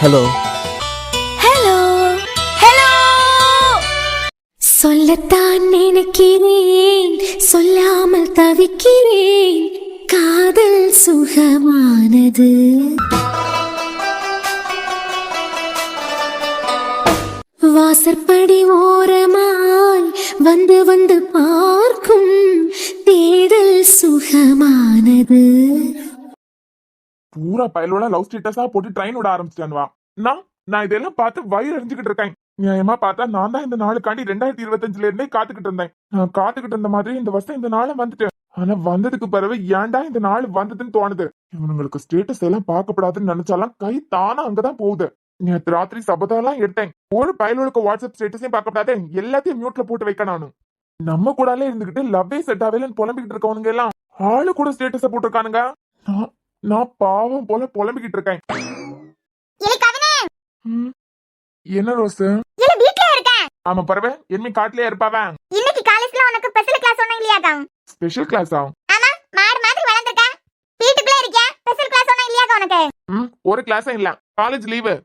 Hello hello hello. சொல்லத்தான் நினைக்கிறேன், சொல்லாமல் தவிக்கிறேன். காதல் சுகமானது. வாசற்படி ஓரமாய் வந்து வந்து பார்க்கும் தேடல் சுகமானது. பூரா பயலோட லவ் ஸ்டேட்டஸா போட்டு ட்ரெயின் விட ஆரம்பிச்சிட்டான்வா. நான் இதெல்லாம் பார்த்து வயிறு அறிஞ்சுக்கிட்டு இருக்கேன். நியாயமா பார்த்தா நான் தான் இந்த நாளுக்காண்டி 2025 இருந்தே காத்துக்கிட்டு இருந்தேன். நான் காத்துக்கிட்டு இருந்த மாதிரி இந்த வருஷம் இந்த நாளை வந்துட்டேன். ஆனா வந்ததுக்கு பிறகு ஏன்டா இந்த நாள் வந்ததுன்னு தோணுது. இவனுங்களுக்கு ஸ்டேட்டஸ் எல்லாம் பார்க்கப்படாதுன்னு நினைச்சாலாம் கை தானா அங்கதான் போகுது. நேற்று ராத்திரி சபதெல்லாம் எடுத்தேன். ஒரு பயலுக்கு வாட்ஸ்அப் ஸ்டேட்டஸையும் பார்க்கப்படாது, எல்லாத்தையும் மியூட்ல போட்டு வைக்க. நானும் நம்ம கூடாலே இருந்துகிட்டு லவ்வே செட் ஆகலன்னு புலம்பிக்கிட்டு இருக்கவனுங்க எல்லாம் ஆளு கூட ஸ்டேட்டஸ போட்டிருக்கானுங்க. நான் பாவம் போல புலம்பிக்கிட்டு இருக்கேன். என்ன ரோஸ்? ஆமா பரவே, என்மி காட்டுலயே இருப்பாவ. இன்னைக்கு காலேஜ்ல உனக்கு ஸ்பெஷல் கிளாஸ் ஒண்ணும் இல்லையாடா? ஸ்பெஷல் கிளாஸா? ஆமா, மாடு மாதிரி வளர்ந்திருக்க. வீட்டுக்குள்ள இருக்கியா? ஸ்பெஷல் கிளாஸ் ஒண்ணும் இல்லையாடா உனக்கு? ஒரு கிளாஸும் இல்ல, காலேஜ் லீவு.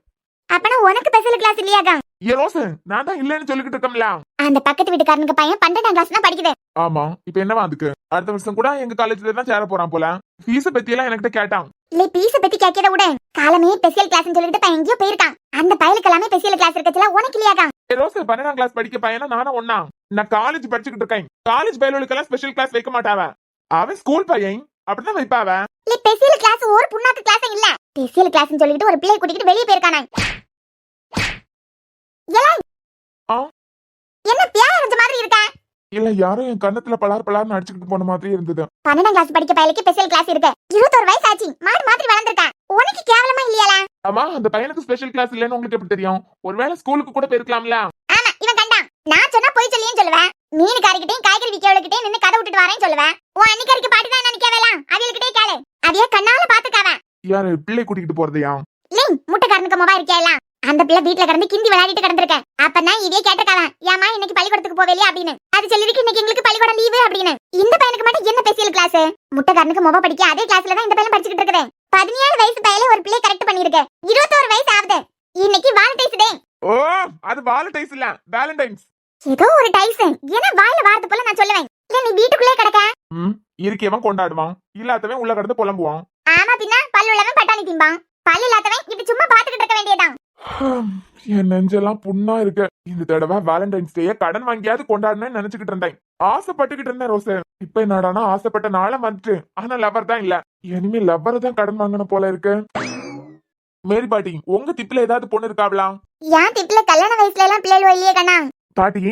அப்பனா உனக்கு ஸ்பெஷல் கிளாஸ் இல்லையாடா? ஏ ரோஸ், நான் தான் இல்லன்னு சொல்லிக்கிட்டு இருக்கேன்ல. அந்த பக்கத்து வீட்டுக்காரனுக்கு பையன் 12ஆம் கிளாஸ் தான் படிக்குது. ஆமா, இப்போ என்னவா அதுக்கு? அடுத்த வருஷம் கூட எங்க காலேஜ்ல தான் சேர போறான் போல. ஃபீஸ் பத்தி எல்லாம் என்கிட்ட கேட்டான். இல்ல பீஸ் பத்தி கேட்கத விட, காலமே ஸ்பெஷல் கிளாஸ்னு சொல்லிட்டு பையன் எங்கேயோ போயிருக்கான். அந்த பையலுக்கு எல்லாமே ஸ்பெஷல் கிளாஸ் இருக்கச்சுல உனக்கு இல்லையாடா? ஏ ரோஸ், 12ஆம் கிளாஸ் படிக்க பையனா நானும் ஒண்ணா. நான் காலேஜ் படிச்சுக்கிட்டு இருக்கேன். காலேஜ் பயலுக்கெல்லாம் ஸ்பெஷல் கிளாஸ் வைக்க மாட்டாவ. அவன் ஸ்கூல் பையன், அப்படிதான் வைப்பாவ. இல்ல ஸ்பெஷல் கிளாஸ் ஒரு புண்ணாக்கு கிளாஸ் இல்ல. ஸ்பெஷல் கிளாஸ்னு சொல்லிட்டு ஒரு பிள்ளை கூட்டிட்டு வெளிய போயிருக்கானே. என்ன பியா இருந்த மாதிரி இருக்க? இல்ல, யாரும் என் கண்ணத்துல பலார் அடிச்சுக்கிட்டு போன மாதிரி இருந்தது. 12ஆம் கிளாஸ் படிக்க பையலுக்கு ஸ்பெஷல் கிளாஸ் இருக்கு. 21 வயசு ஆச்சு, மாடு மாதிரி வளர்ந்திருக்க. உனக்கு கேவலமா இல்லையால? ஆமா, அந்த பையனுக்கு ஸ்பெஷல் கிளாஸ் இல்லன்னு உங்களுக்கு எப்படி தெரியும்? ஒருவேளை ஸ்கூலுக்கு கூட போயிருக்கலாம்ல. ஆமா, இவன் கண்டான். நான் சொன்னா போய் சொல்லியேன்னு சொல்லுவேன். மீன் காரிக்கிட்டையும் காய்கறி விக்கிறவளுக்கிட்டையும் நின்னு கதை விட்டுட்டு வரேன்னு சொல்லுவேன். உன் அன்னிக்காரிக்கு பாட்டு தான் நினைக்கவேலாம். அவியல்கிட்டே கேளு. அவிய கண்ணால பாத்துக்காவ. யாரு பிள்ளை கூட்டிட்டு போறதையா? இல்ல, முட்டைக்காரனுக்கு மொபைல் இருக்கேலாம். அந்த பிள்ளை வீட்டுல கிடந்து கிந்தி விளையாடிட்டு கிடந்திருக்க. அப்பதான் இதே கேட்டிருக்கான், ஏமா இன்னைக்கு பள்ளிக்கூடத்துக்கு போவேலையா அப்படின்னு. அது சொல்லிருக்கு இன்னைக்கு எங்களுக்கு பள்ளிக்கூடம் லீவு அப்படின்னு. இந்த பையனுக்கு மட்டும் என்ன ஸ்பெஷல் கிளாஸ்? முட்டைக்காரனுக்கு மொபைல் படிக்க அதே கிளாஸ்ல தான் இந்த பையன் படிச்சுக்கிட்டு இருக்குது. 17 வயசு பையலே ஒரு பிள்ளை கரெக்ட் பண்ணிருக்கு. 21 வயசு ஆகுது. இன்னைக்கு வாலண்டைன்ஸ் டே. ஓ, அது வாலண்டைன்ஸ் இல்ல, வேலண்டைன்ஸ். ஏதோ ஒரு டைஸ். ஏன்னா வாயில வார்த்தை போல நான் சொல்லுவேன். இல்ல நீ வீட்டுக்குள்ளே கிடக்க. இருக்கவன் கொண்டாடுவான், இல்லாதவன் உள்ள கடந்து புலம்புவான். ஆமா, பின்ன பல்லுள்ளவன் பட்டாணி திம்பான். பல்லு இல்லாதவன் இப்படி சும்மா பாத்துக்கிட்டு இருக்க வேண்டியதான். என் நெஞ்செல்லாம் புண்ணா இருக்கு. இந்த தடவை வேலண்டைன்ஸ் டே கடன் வாங்கியாவது கொண்டாடணும்னு நினைச்சுக்கிட்டு இருந்தேன். ஆசைப்பட்டுக்கிட்டு இருந்தேன் ரோஸ். இப்ப என்னடானா ஆசைப்பட்ட நாள வந்துட்டு, ஆனா லவர் தான் இல்ல. இனிமே லவ்வரை தான் கடன் வாங்கணும் போல இருக்கு. மேரி பாட்டி, உங்க திப்புல ஏதாவது பொண்ணு இருக்காவளா? ஏன் திப்புல கல்யாண வயசுல எல்லாம் பிள்ளைகள் இல்லையே கண்ணா? பாட்டி,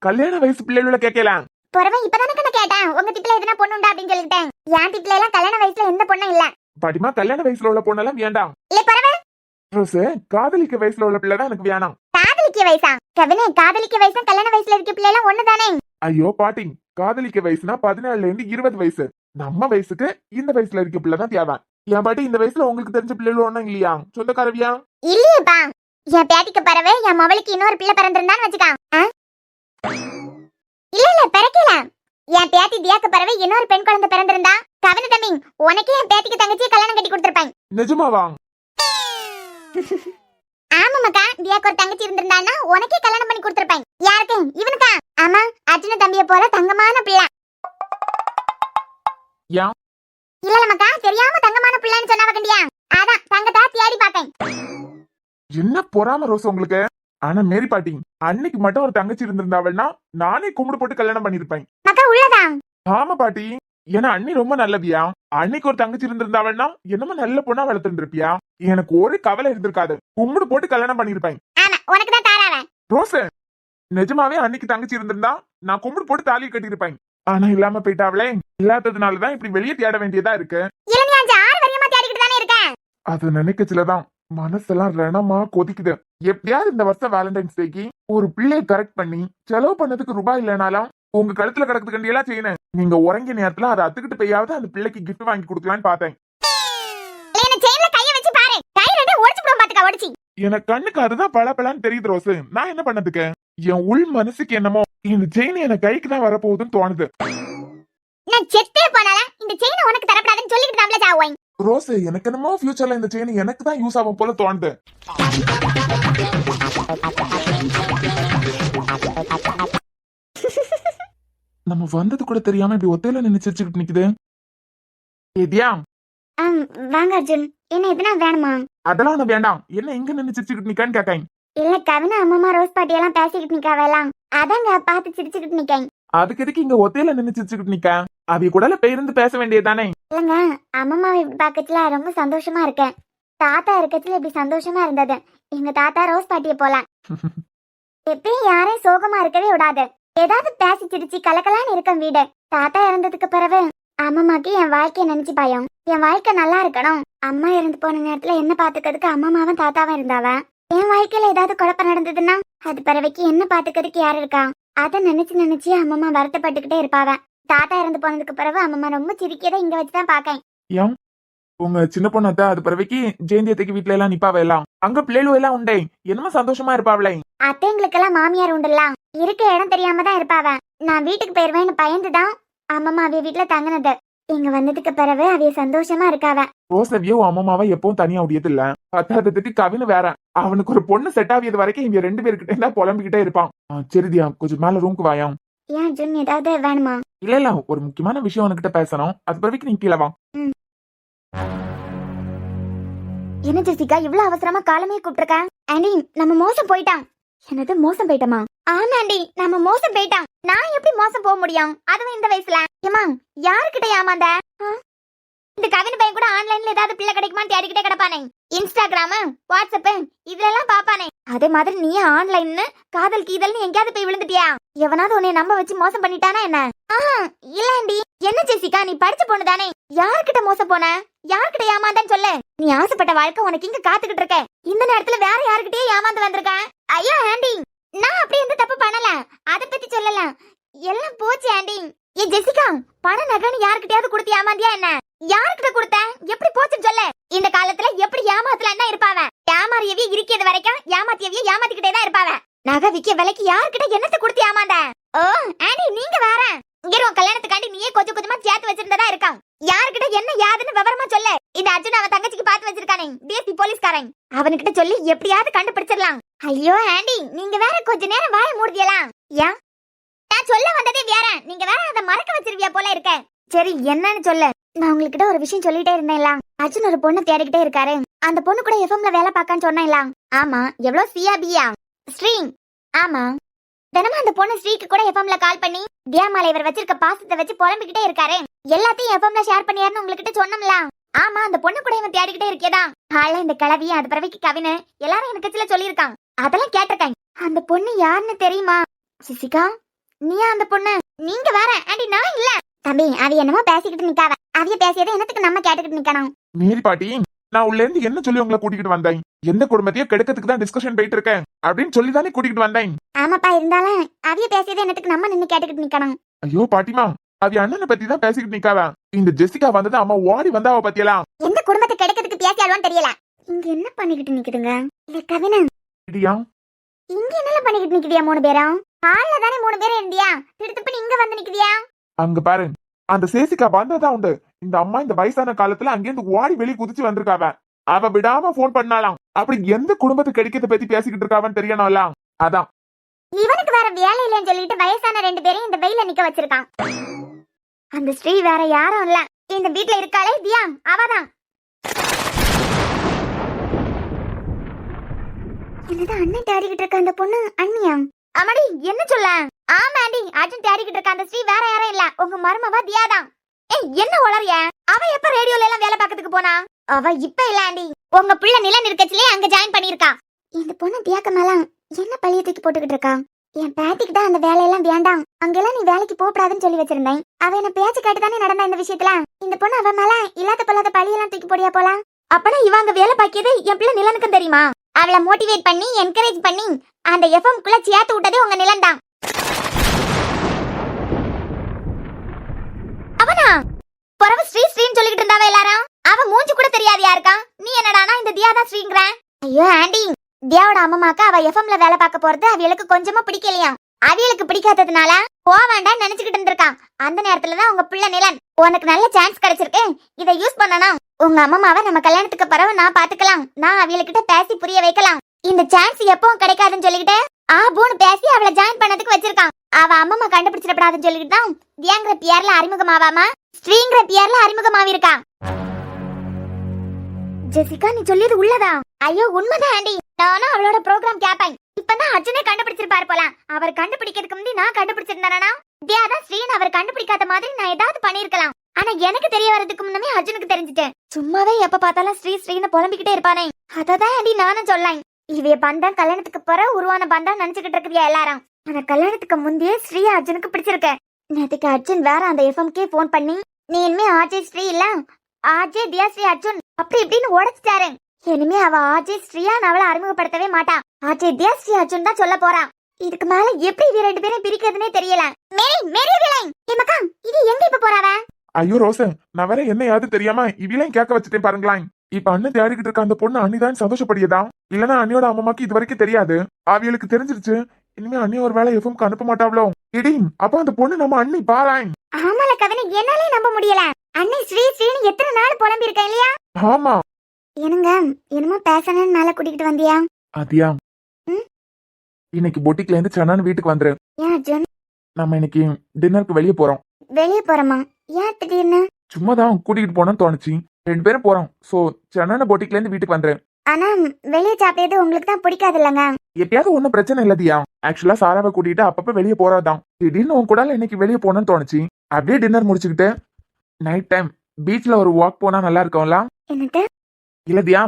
கல்யாண வயசு பிள்ளைகள கேட்கலாம். பொறவன் இப்பதானே கண்ணா கேட்டேன், உங்க திப்புல எதுனா பொண்ணு உண்டா அப்படின்னு சொல்லிட்டேன். ஏன் திப்புல எல்லாம் கல்யாண வயசுல எந்த பொண்ணும் இல்ல. பாட்டிமா, கல்யாண வயசுல உள்ள பொண்ணெல்லாம் வேண்டாம். இல்ல பொறவன் ரோஸ், காதலிக்க வயசுல உள்ள பிள்ளை தான் எனக்கு வேணாம். காதலிக்க வயசா? கவினே, காதலிக்க வயசும் கல்யாண வயசுல இருக்க பிள்ளை எல்லாம் ஒண்ணுதானே? ஐயோ பாட்டி, காதலிக்க வயசுனா 14ல இருந்து 20 வயசு. நம்ம வயசுக்கு இந்த வயசுல இருக்க பிள்ளை தான் தேவை. என் பாட்டி, இந்த வயசுல உங்களுக்கு தெரிஞ்ச பிள்ளைகள் ஒண்ணும் இல்லையா? சொந்தக்காரவியா? இல்லையேப்பா. என் பேத்திக்கு பறவை என் மவளுக்கு இன்னொரு பிள்ளை பிறந்திருந்தான்னு வச்சுக்கா. இல்ல பிறக்கல. என் பேத்தி தியாக்கு பறவை இன்னொரு பெண் குழந்தை பிறந்திருந்தா, கவின தம்பி உனக்கே என் பேத்திக்கு தங்கச்சியை கல்யாணம் கட்டி கொடுத்திருப்பேன். நிஜமாவா? ஆமாமாக்கா, தியாக்கு ஒரு தங்கச்சி இருந்திருந்தான்னா உனக்கே கல்யாணம் பண்ணி கொடுத்திருப்பேன். யாருக்கு? இவனுக்கா? ஆமா, அர்ஜுன தம்பியை போல தங்கமான பிள்ளை. இல்லலமாக்கா, தெரியாம தங்கமான பிள்ளைன்னு சொன்னாவ கண்டியா? அதான் தங்கத்தா தேடி பார்த்தேன். என்ன பொறாம ரோஸ் உங்களுக்கு? ஆனா மேரி பாட்டி, அன்னைக்கு மட்டும் ஒரு தங்கச்சி இருந்திருந்தாவல்னா நானே கும்பிடு போட்டு கல்யாணம் பண்ணிருப்பேன். மக்கா உள்ளதா? ஆமா பாட்டி, ஏன்னா அண்ணி ரொம்ப நல்லவியா. அன்னைக்கு ஒரு தங்கச்சி இருந்திருந்தாவல்னா என்னமோ நல்ல பொண்ணா வளர்த்துருப்பியா. எனக்கு ஒரு கவலை இருந்திருக்காது, கும்பிடு போட்டு கல்யாணம் பண்ணிருப்பேன். ஆமா, உனக்கு தான் தாராவ. ரோஸ், நிஜமாவே அன்னைக்கு தங்கச்சி இருந்திருந்தா நான் கும்பிடு போட்டு தாலியை கட்டிருப்பேன். ஆனா இல்லாம போயிட்டாவளே, இல்லாததுனாலதான் இப்படி வெளியே தேட வேண்டியதா இருக்கு. அது நினைக்கச்சுலதான் மனசெல்லாம் ரணமா கொதிக்குது. எப்படியாவது இந்த வருஷம் வேலண்டைன்ஸ் டேக்கு ஒரு பிள்ளையை கரெக்ட் பண்ணி செலவு பண்ணதுக்கு ரூபாய் இல்லைனாலும் உங்க கழுத்துல கிடக்குது கண்டியெல்லாம் செய்யணும். நீங்க உறங்கிய நேரத்துல அதை அத்துக்கிட்டு போயாவது அந்த பிள்ளைக்கு கிஃப்ட் வாங்கி கொடுக்கலான்னு பார்த்தேன். எனக்கு கண்ணுக்கு அதுதான் பழப்பலான்னு தெரியுது ரோஸ். நான் என்ன பண்ணதுக்கு? என் உள் மனசுக்கு என்னமோ இந்த செயின் என் கைக்கு தான் வரப்போகுதுன்னு தோணுது. நான் செத்தே போனால இந்த செயினை உனக்கு தரப்படாதுன்னு சொல்லிட்டு தான்ல சாவோய். ரோஸ் எனக்கு என்னமோ ஃபியூச்சர்ல இந்த செயின் எனக்கு தான் யூஸ் ஆகும் போல தோணுது. நம்ம வந்தது கூட தெரியாம இப்படி ஒத்தையில நின்னு சிரிச்சுக்கிட்டு நிக்குது. ஏதியா வாங்க அர்ஜுன், என்ன எதுனா வேணுமா? அதெல்லாம் ஒண்ணு வேண்டாம். என்ன இங்க நின்னு சிரிச்சுக்கிட்டு நிக்கான்னு கேட்காங்க. இல்ல கவினா அம்மா ரோஸ் பாட்டி எல்லாம் பேசிக்கிட்டு நிக்காவெல்லாம், அதாங்க பார்த்து சிரிச்சுக்கிட்டு நிக்காங்க. அதுக்கு எதுக்கு இங்க ஒத்தையில நின்னு சிரிச்சுக்கிட்டு நிக்க? அவிய கூட பேருந்து பேச வேண்டியதானே? இல்லங்க, அம்மாவை இப்படி பாக்கச்சுல ரொம்ப சந்தோஷமா இருக்கேன். தாத்தா இருக்கச்சுல இப்படி சந்தோஷமா இருந்தது. எங்க தாத்தா ரோஸ் பாட்டிய போல எப்பயும் யாரையும் சோகமா இருக்கவே விடாது. ஏதாவது பேசி சிரிச்சு கலக்கலான்னு இருக்கும் வீடு. தாத்தா இறந்ததுக்கு பிறகு அம்மாக்கு என் வாழ்க்கைய நினைச்சு பயம். என் வாழ்க்கை நல்லா இருக்கணும். அம்மா இறந்து போன நேரத்துல என்ன பாத்துக்கிறதுக்கு அம்மாவும் தாத்தாவும் இருந்தாவ. என் வாழ்க்கையில ஏதாவது குழப்பம் நடந்ததுன்னா அது பிறவைக்கு என்ன பாத்துக்கிறதுக்கு யாரு இருக்கா? அத நினைச்சு அம்மா வருத்தப்பட்டுக்கிட்டே இருப்பாவ. தாத்தா இறந்து போனதுக்கு பிறகு அம்மா ரொம்ப சிரிக்கதை இங்க வச்சுதான் பாக்கேன். ஏன் உங்க சின்ன பொண்ணாத்தா அது பிறவைக்கு ஜெயந்தியத்தைக்கு வீட்டுல எல்லாம் நிப்பாவ எல்லாம் அங்க பிள்ளைகளும் எல்லாம் உண்டே, என்னமா சந்தோஷமா இருப்பாவளே? அத்தைங்களுக்கெல்லாம் மாமியார் உண்டுலாம், இருக்க இடம் தெரியாம தான் இருப்பாவ. நான் வீட்டுக்கு போயிருவேன்னு பயந்துதான் அம்மா அவிய வீட்டுல தங்கினது. இங்க வந்ததுக்கு பிறகு அவிய சந்தோஷமா இருக்காவ. ரோசவியோ அம்மாவை எப்பவும் தனியா உடையது இல்ல. பத்தாவது திட்டி கவின்னு வேற. அவனுக்கு ஒரு பொண்ணு செட் ஆகியது வரைக்கும் இவங்க 2 பேருக்கிட்டே தான் புலம்பிக்கிட்டே இருப்பான். சரிதியா, கொஞ்சம் மேல ரூமுக்கு வாயாம். ஏன் ஜுன், ஏதாவது வேணுமா? இல்ல ஒரு முக்கியமான விஷயம் உனக்கிட்ட பேசணும். அது பிறகு நீ கீழே வா. என்ன ஜெசிகா இவ்வளவு அவசரமா காலமே கூப்பிட்டுருக்க? ஆண்டி நம்ம மோசம் போயிட்டான். என்னது மோசம் போயிட்டமா? ஆமா ஆண்டி, நம்ம மோசம் போயிட்டான். நான் எப்படி மோசம் போக முடியும், அதுவும் இந்த வயசுல? ஏமா யாருக்கிட்ட ஏமாந்த? இந்த கவின் பையன் கூட ஆன்லைன்ல ஏதாவது பிள்ளை கிடைக்குமான்னு தேடிக்கிட்டே கிடப்பானே. இன்ஸ்டாகிராம், வாட்ஸ்அப் இதுல எல்லாம் பாப்பானே. அதே மாதிரி நீ ஆன்லைன்னு காதல் கீதல்னு எங்கேயாவது போய் விழுந்துட்டியா? எவனாவது உன்னை நம்ப வச்சு மோசம் பண்ணிட்டானா என்ன? இல்ல ஆண்டி. என்ன ஜெசிகா, நீ படிச்ச பொண்ணு தானே, யார்கிட்ட மோசம் போன, யார்கிட்ட ஏமாந்தான்னு சொல்லு. நீ ஆசைப்பட்ட வாழ்க்கை உனக்கு இங்க காத்துக்கிட்டு இருக்க. இந்த நேரத்துல வேற யாருக்கிட்டயே ஏமாந்து வந்திருக்க? ஐயோ ஆண்டி, நான் அப்படி எந்த தப்பு பண்ணல, அத பத்தி சொல்லல. எல்லாம் போச்சு ஆண்டி. ஏ ஜெசிகா, பண நகைன்னு யாருக்கிட்டயாவது கொடுத்து ஏமாந்தியா என்ன? யாருக்கிட்ட கொடுத்த, எப்படி போச்சுன்னு சொல்லு. இந்த காலத்துல எப்படி ஏமாத்தலாம் தான் இருப்பாவ. ஏமாறியவே இருக்கிறது வரைக்கும் ஏமாத்தியவே ஏமாத்திக்கிட்டே தான் இருப்பாவ. நகை விக்க விலைக்கு யாருக்கிட்ட என்னத்தை கொடுத்து ஏமாந்த? ஓ ஆண்டி, நீங்க வேற இங்க கல்யாணத்துக்காண்டி நீயே கொஞ்சம் கொஞ்சமா சேர்த்து வச்சிருந்ததா இருக்கான். யாருக்கிட்ட என்ன யாதுன்னு விவரமா சொல்லு. இந்த அர்ஜுன் அவன் தங்கச்சிக்கு பார்த்து வச்சிருக்கானே, டிஎஸ்பி போலீஸ்காரன், அவனுக்கிட்ட சொல்லி எப்படியாவது கண்டுபிடிச்சிடலாம். ஐயோ ஆண்டி, நீங்க வேற கொஞ்ச நேரம் வாய மூடுதியலாம். ஏன் நான் சொல்ல வந்ததே வேற, நீங்க வேற அதை மறக்க வச்சிருவியா போல இருக்க. சரி என்னன்னு சொல்லு. நான் உங்ககிட்ட ஒரு விஷயம் சொல்லிட்டே இருந்தேன்ல, அர்ஜுன் ஒரு பொண்ணு தேடிக்கிட்டே இருக்காரு. அந்த பொண்ணு கூட எஃப்எம்ல வேலை பார்க்கான்னு சொன்னேன்ல. ஆமா, எவ்வளவு சிஆபியா? ஸ்ரீ. ஆமா, தினமும் அந்த பொண்ணு ஸ்ரீக்கு கூட எஃப்எம்ல கால் பண்ணி தியாமால இவர் வச்சிருக்க பாசத்தை வச்சு புலம்பிக்கிட்டே இருக்காரு. எல்லாத்தையும் எஃப்எம்ல ஷேர் பண்ணியாருன்னு உங்ககிட்ட சொன்னோம்ல. ஆமா, அந்த பொண்ணு கூட இவன் தேடிக்கிட்டே இருக்கேதா. ஆள இந்த கிளவி, அது பிறவைக்கு கவினு எல்லாரும் எனக்கு சில சொல்லியிருக்காங்க. அதெல்லாம் கேட்டிருக்காங்க. அந்த பொண்ணு யாருன்னு தெரியுமா? சிசிகா, நீயா அந்த பொண்ணு? நீங்க வேற ஆண்டி, நான் இல்ல. தம்பி, அவ என்னமோ பேசிக்கிட்டு நிக்காவ. அவிய பேசியதை என்னத்துக்கு நம்ம கேட்டுக்கிட்டு நிக்கணும்? மேரி பாட்டி, நான் உள்ள இருந்து என்ன சொல்லி உங்களை கூட்டிகிட்டு வந்தேன்? எந்த குடும்பத்தையும் கெடுக்கிறதுக்கு தான் டிஸ்கஷன் போயிட்டு இருக்கேன் அப்படின்னு சொல்லி தானே கூட்டிகிட்டு வந்தேன். ஆமாப்பா, இருந்தாலும் அவிய பேசியதை என்னத்துக்கு நம்ம நின்னு கேட்டுக்கிட்டு நிக்கணும்? ஐயோ பாட்டிமா, அவிய அண்ணனை பத்தி தான் பேசிக்கிட்டு நிக்காவ. இந்த ஜெசிகா வந்தது அம்மா ஓடி வந்தாவ பத்தியலாம். எந்த குடும்பத்தை கெடுக்கிறதுக்கு பேசியாலும் தெரியல. இங்க என்ன பண்ணிக்கிட்டு நிக்குதுங்க? இல்ல கவினா, இங்க என்ன பண்ணிக்கிட்டு நிக்குதியா? 3 பேரும் ஹால்ல தானே 3 பேரும் இருந்தியா? திருத்துப்பி இங்க வந்து நிக்குதியா? அங்க பாரு, அந்த சேசிகா வந்ததான் உண்டு. இந்த அம்மா இந்த வயசான காலத்துல அங்கேருந்து ஓடி வெளியே குதிச்சு வந்திருக்காவ. அவ விடாம போன் பண்ணாலாம். அப்படி எந்த குடும்பத்தை கெடுக்கிறத பத்தி பேசிக்கிட்டு இருக்காவன்னு தெரியணும்ல. அதான் இவனுக்கு வேற வேலை இல்லைன்னு சொல்லிட்டு வயசான 2 பேரையும் இந்த வெயில நிக்க வச்சிருக்கான். அந்த ஸ்ரீ வேற யாரும் இல்ல, இந்த வீட்ல இருக்காளே தியா, அவதான். என்னதான் அண்ணன் தேடிக்கிட்டு இருக்க அந்த பொண்ணு அண்ணியா? அம்மாடி, என்ன சொல்ல? ஆமா ஆண்டி, அர்ஜுன் தேடிக்கிட்டு இருக்க அந்த ஸ்ரீ வேற யாரும் இல்ல, உங்க மருமவா தியாதான். ஏய், என்ன உளறிய? அவ எப்ப ரேடியோல எல்லாம் வேலை பார்க்கறதுக்கு போனா? அவ இப்ப இல்ல ஆண்டி, உங்க பிள்ளை நிலன் இருக்கச்சிலே அங்க ஜாயின் பண்ணிருக்கா. இந்த பொண்ணு தியாக்க மேல என்ன பழிய தூக்கி போட்டுக்கிட்டு இருக்கா? என் பேத்திக்கு தான் அந்த வேலையெல்லாம் வேண்டாம், அங்கெல்லாம் நீ வேலைக்கு போகக்கூடாதுன்னு சொல்லி வச்சிருந்தேன். அவ என்ன பேச்சு கேட்டுதானே நடந்தா இந்த விஷயத்துல. இந்த பொண்ணு அவ மேல இல்லாத பொல்லாத பழியெல்லாம் தூக்கி போடியா போல. அப்பனா இவங்க வேலை பாக்கியது என் பிள்ளை நிலனுக்கும் தெரியுமா? அவளை மோட்டிவேட் பண்ணி என்கரேஜ் பண்ணி அந்த எஃப்எம் குள்ள சேர்த்து விட்டதே உங்க நிலன் தான். அவனா பொறவு ஸ்ரீ ஸ்ரீன்னு சொல்லிக்கிட்டு இருந்தாவ எல்லாரும். அவ மூஞ்சி கூட தெரியாது யாருக்கா? நீ என்னடானா இந்த தியா தான் ஸ்ரீங்கற? ஐயோ ஆண்டி, தியாவோட அம்மாக்கு அவ எஃப்எம்ல வேலை பார்க்க போறது அவளுக்கு கொஞ்சமா பிடிக்கலையா. அவளுக்கு பிடிக்காததுனால போவாண்டான்னு நினைச்சுக்கிட்டு இருந்திருக்கான். அந்த நேரத்துலதான் உங்க பிள்ளை நிலன் உனக்கு நல்ல சான்ஸ் கிடைச்சிருக்கு, இதை யூஸ் பண்ணணும். உங்க அம்மாவை நம்ம கல்யாணத்துக்கு பிறகு நான் பாத்துக்கலாம், நான் அவளுக்கிட்ட பேசி புரிய வைக்கலாம். இந்த சான்ஸ் எப்பவும் கிடைக்காதுன்னு சொல்லிக்கிட்டு ஆபூன்னு பேசி அவளை ஜாயின் பண்ணதுக்கு வச்சிருக்கான். அவ அம்மா கண்டுபிடிச்சிடப்படாதுன்னு சொல்லிட்டு தான் தியாங்கிற பேர்ல அறிமுகமாவாம ஸ்ரீங்கிற பேர்ல அறிமுகமாவி இருக்கா. ஜெசிகா, நீ சொல்லியது உள்ளதா? ஐயோ உண்மைதான் ஆண்டி. நானும் அவளோட ப்ரோக்ராம் கேப்பேன். இப்பதான் அர்ஜுனே கண்டுபிடிச்சிருப்பாரு போல. அவர் கண்டுபிடிக்கிறதுக்கு முந்தி நான் கண்டுபிடிச்சிருந்தானா தியாதான் ஸ்ரீன் அவர் கண்டுபிடிக்காத மாதிரி நான் ஏதாவது பண்ணிருக்கலாம். ஆனா எனக்கு தெரிய வரதுக்கு முன்னமே அர்ஜுனுக்கு தெரிஞ்சுட்டேன். சும்மாவே எப்ப பார்த்தாலும் ஸ்ரீன்னு புலம்பிக்கிட்டே இருப்பானே. அததான் ஆண்டி நானும் சொல்லேன். இவைய பந்தம் கல்யாணத்துக்கு பிறகு உருவான பந்தம் நினைச்சுக்கிட்டு இருக்கிறியா எல்லாரும். ஆனா கல்யாணத்துக்கு முந்தையே ஸ்ரீ அர்ஜுனுக்கு பிடிச்சிருக்க. நேற்றுக்கு அர்ஜுன் வேற அந்த எஃப்எம்கே போன் பண்ணி நீ இனிமே ஆர்ஜே ஸ்ரீ இல்ல ஆர்ஜே தியா ஸ்ரீ அர்ஜுன் அப்படி இப்படின்னு உடைச்சிட்டாரு. இனிமே அவ ஆர்ஜே ஸ்ரீயான்னு அவளை அறிமுகப்படுத்தவே மாட்டா. ஆர்ஜே தியா ஸ்ரீ அர்ஜுன் தான் சொல்ல போறான். இதுக்கு மேல எப்படி இவ ரெண்டு பேரும் பிரிக்கிறதுனே தெரியல. இது எங்க இப்ப போறாவ? ஐயோ ரோசன், நான் வேற என்னையாவது தெரியாம இவளையும் கேட்க வச்சுட்டேன் பாருங்களேன். இப்ப அண்ணன் தேடிக்கிட்டு இருக்க அந்த பொண்ணு அண்ணிதான் சந்தோஷப்படியதா? இல்லன்னா அண்ணியோட அம்மாக்கு இது வரைக்கும் தெரியாது. அவியலுக்கு தெரிஞ்சிருச்சு. இனிமே அண்ணி ஒரு வேலை எஃப்எம்க்கு அனுப்ப மாட்டாவளோ? இடியும் அப்ப அந்த பொண்ணு நம்ம அண்ணி பாராய். ஆமால கவினை, என்னாலே நம்ப முடியல. அண்ணி ஸ்ரீன்னு எத்தனை நாள் புலம்பி இருக்கேன் இல்லையா? ஆமா. என்னங்க என்னமோ பேசணும்னு மேல கூட்டிகிட்டு வந்தியா? அதியா, இன்னைக்கு பொட்டிக்ல இருந்து சனான்னு வீட்டுக்கு வந்துரு. ஏன் அர்ஜுன்? நம்ம இன்னைக்கு டின்னருக்கு வெளியே போறோம். வெளியே போறோமா? ஏன் திடீர்னு? சும்மாதான் கூட்டிகிட்டு போனோம்னு தோணுச்சு. 2 பேரும் போறோம். சோ சனான பொட்டிக்ல இருந்து வீட்டுக்கு வந்துரு. ஆனா வெளியே சாப்பிட்டது உங்களுக்கு தான் பிடிக்காது இல்லங்க? எப்பயாவது ஒன்னும் பிரச்சனை இல்லதியா. ஆக்சுவலா சாராவை கூட்டிட்டு அப்பப்ப வெளியே போறதான். திடீர்னு உன் கூட இன்னைக்கு வெளியே போனோம்னு தோணுச்சு. அப்படியே டின்னர் முடிச்சுக்கிட்டு நைட் டைம் பீச்ல ஒரு வாக் போனா நல்லா இருக்கும்ல? என்னது? இல்லதியா,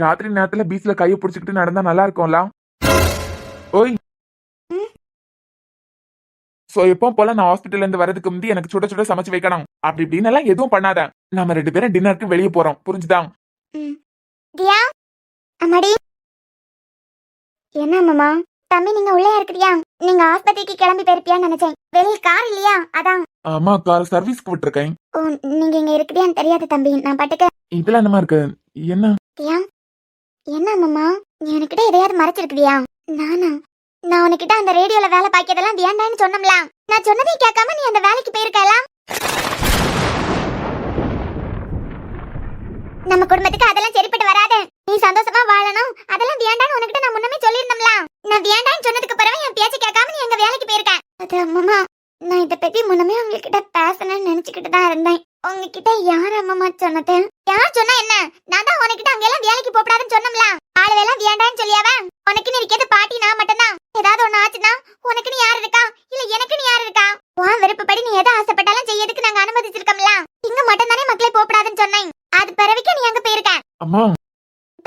ராத்திரி நேரத்துல பீச்ல கையை பிடிச்சிக்கிட்டு நடந்தா நல்லா இருக்கும்ல? ஓய். சோ எப்போ போல நான் ஹாஸ்பிட்டல்ல இருந்து வரதுக்கு முந்தி எனக்கு சுட சுட சமைச்சு வைக்கணும். அப்படி இப்படின்னு எல்லாம் எதுவும் பண்ணாத. நம்ம 2 பேரும் டின்னருக்கு வெளியே போறோம், புரிஞ்சுதா? தியா, அம்மாடி. என்ன மாமா தம்பி, நீங்க உள்ளே இருக்கிறியா? நீங்க ஆஸ்பத்திரிக்கு கிளம்பி போயிருப்பியான்னு நினைச்சேன். வெளியே கார் இல்லையா, அதான். ஆமா, கார் சர்வீஸ்க்கு விட்டுருக்கேன். ஓ, நீங்க இங்க இருக்கிறியான்னு தெரியாது தம்பி, நான் பாட்டுக்க. இதெல்லாம் என்னமா இருக்கு? என்ன தியா, என்ன மாமா நீ என்கிட்ட எதையாவது மறைச்சிருக்கியா? நான் உனக்கிட்ட அந்த ரேடியோல வேலை பாக்கியதெல்லாம் வேண்டான்னு சொன்னோம்ல. நான் சொன்னதையும் கேட்காம நீ அந்த வேலைக்கு போயிருக்கலாம். நம்ம குடும்பத்துக்கு அதெல்லாம் சரிப்பட்டு வராது. நீ சந்தோஷமா வாழணும், அதெல்லாம் வேண்டான்னு உனக்கிட்ட நான் முன்னமே சொல்லியிருந்தோம்ல. நான் வேண்டான்னு சொன்னதுக்கு பிறகு என் பேச்ச கேட்காம நீ எங்க வேலைக்கு போயிருக்க. அது அம்மா, நான் இத பத்தி முன்னமே உங்ககிட்ட பேசணும்னு நினைச்சுக்கிட்டு தான் இருந்தேன். உங்ககிட்ட யார் அம்மா சொன்னது? யார் சொன்னா என்ன? நான் தான் உனக்கிட்ட அங்க எல்லாம் வேலைக்கு போடாதுன்னு சொன்னோம்ல. ஆளு வேலை வேண்டான்னு சொல்லியாவ? உனக்கு இருக்கிறது பாட்டி நான் மட்டும்தான். ஏதாவது ஒண்ணு ஆச்சுன்னா உனக்கு நீ யாரு இருக்கா, இல்ல எனக்கு நீ யாரு இருக்கா? உன் விருப்பப்படி நீ எதை ஆசைப்பட்டாலும் செய்யறதுக்கு நாங்க அனுமதிச்சிருக்கோம்ல. இங்க மட்டும் தானே மக்களே போடாதுன்னு சொன்னேன். அது பிறவிக்கு நீ அங்க போயிருக்க. அம்மா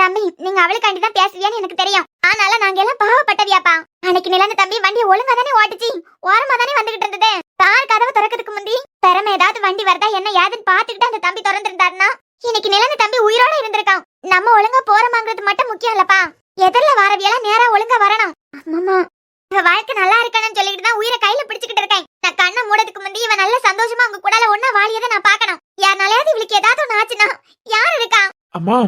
தம்பி, நீங்க அவளுக்காண்டி தான் பேசுவியான்னு எனக்கு தெரியும். ஆனால நாங்க எல்லாம் பாவப்பட்டவியாப்பா. அன்னைக்கு நிலந்த தம்பி வண்டியை ஒழுங்கா தானே ஓட்டுச்சு, ஓரமா தானே வந்துகிட்டு இருந்தது. கார் கதவை திறக்கிறதுக்கு முந்தி திறமை ஏதாவது வண்டி வரதா என்ன ஏதுன்னு பாத்துக்கிட்டு அந்த தம்பி திறந்திருந்தாருன்னா இன்னைக்கு நிலந்த தம்பி உயிரோட இருந்திருக்கான். நம்ம ஒழுங்கா போறோமாங்கிறது மட்டும் முக்கியம் இல்லப்பா. எதிரில வரவியெல்லாம் நேரா ஒழுங்கா வரணும். அம்மா, இவ வாழ்க்கை நல்லா இருக்கணும்னு சொல்லிட்டு தான் உயிரை கையில பிடிச்சுக்கிட்டு இருக்கேன். நான் கண்ணை மூடதுக்கு முந்தி இவன் நல்ல சந்தோஷமா உங்க கூடால ஒன்னா வாழியதை நான் பாக்கணும். யாருனாலையாவது இவளுக்கு ஏதாவது ஒண்ணு ஆச்சுன்னா யார் இருக்கா? அம்மா,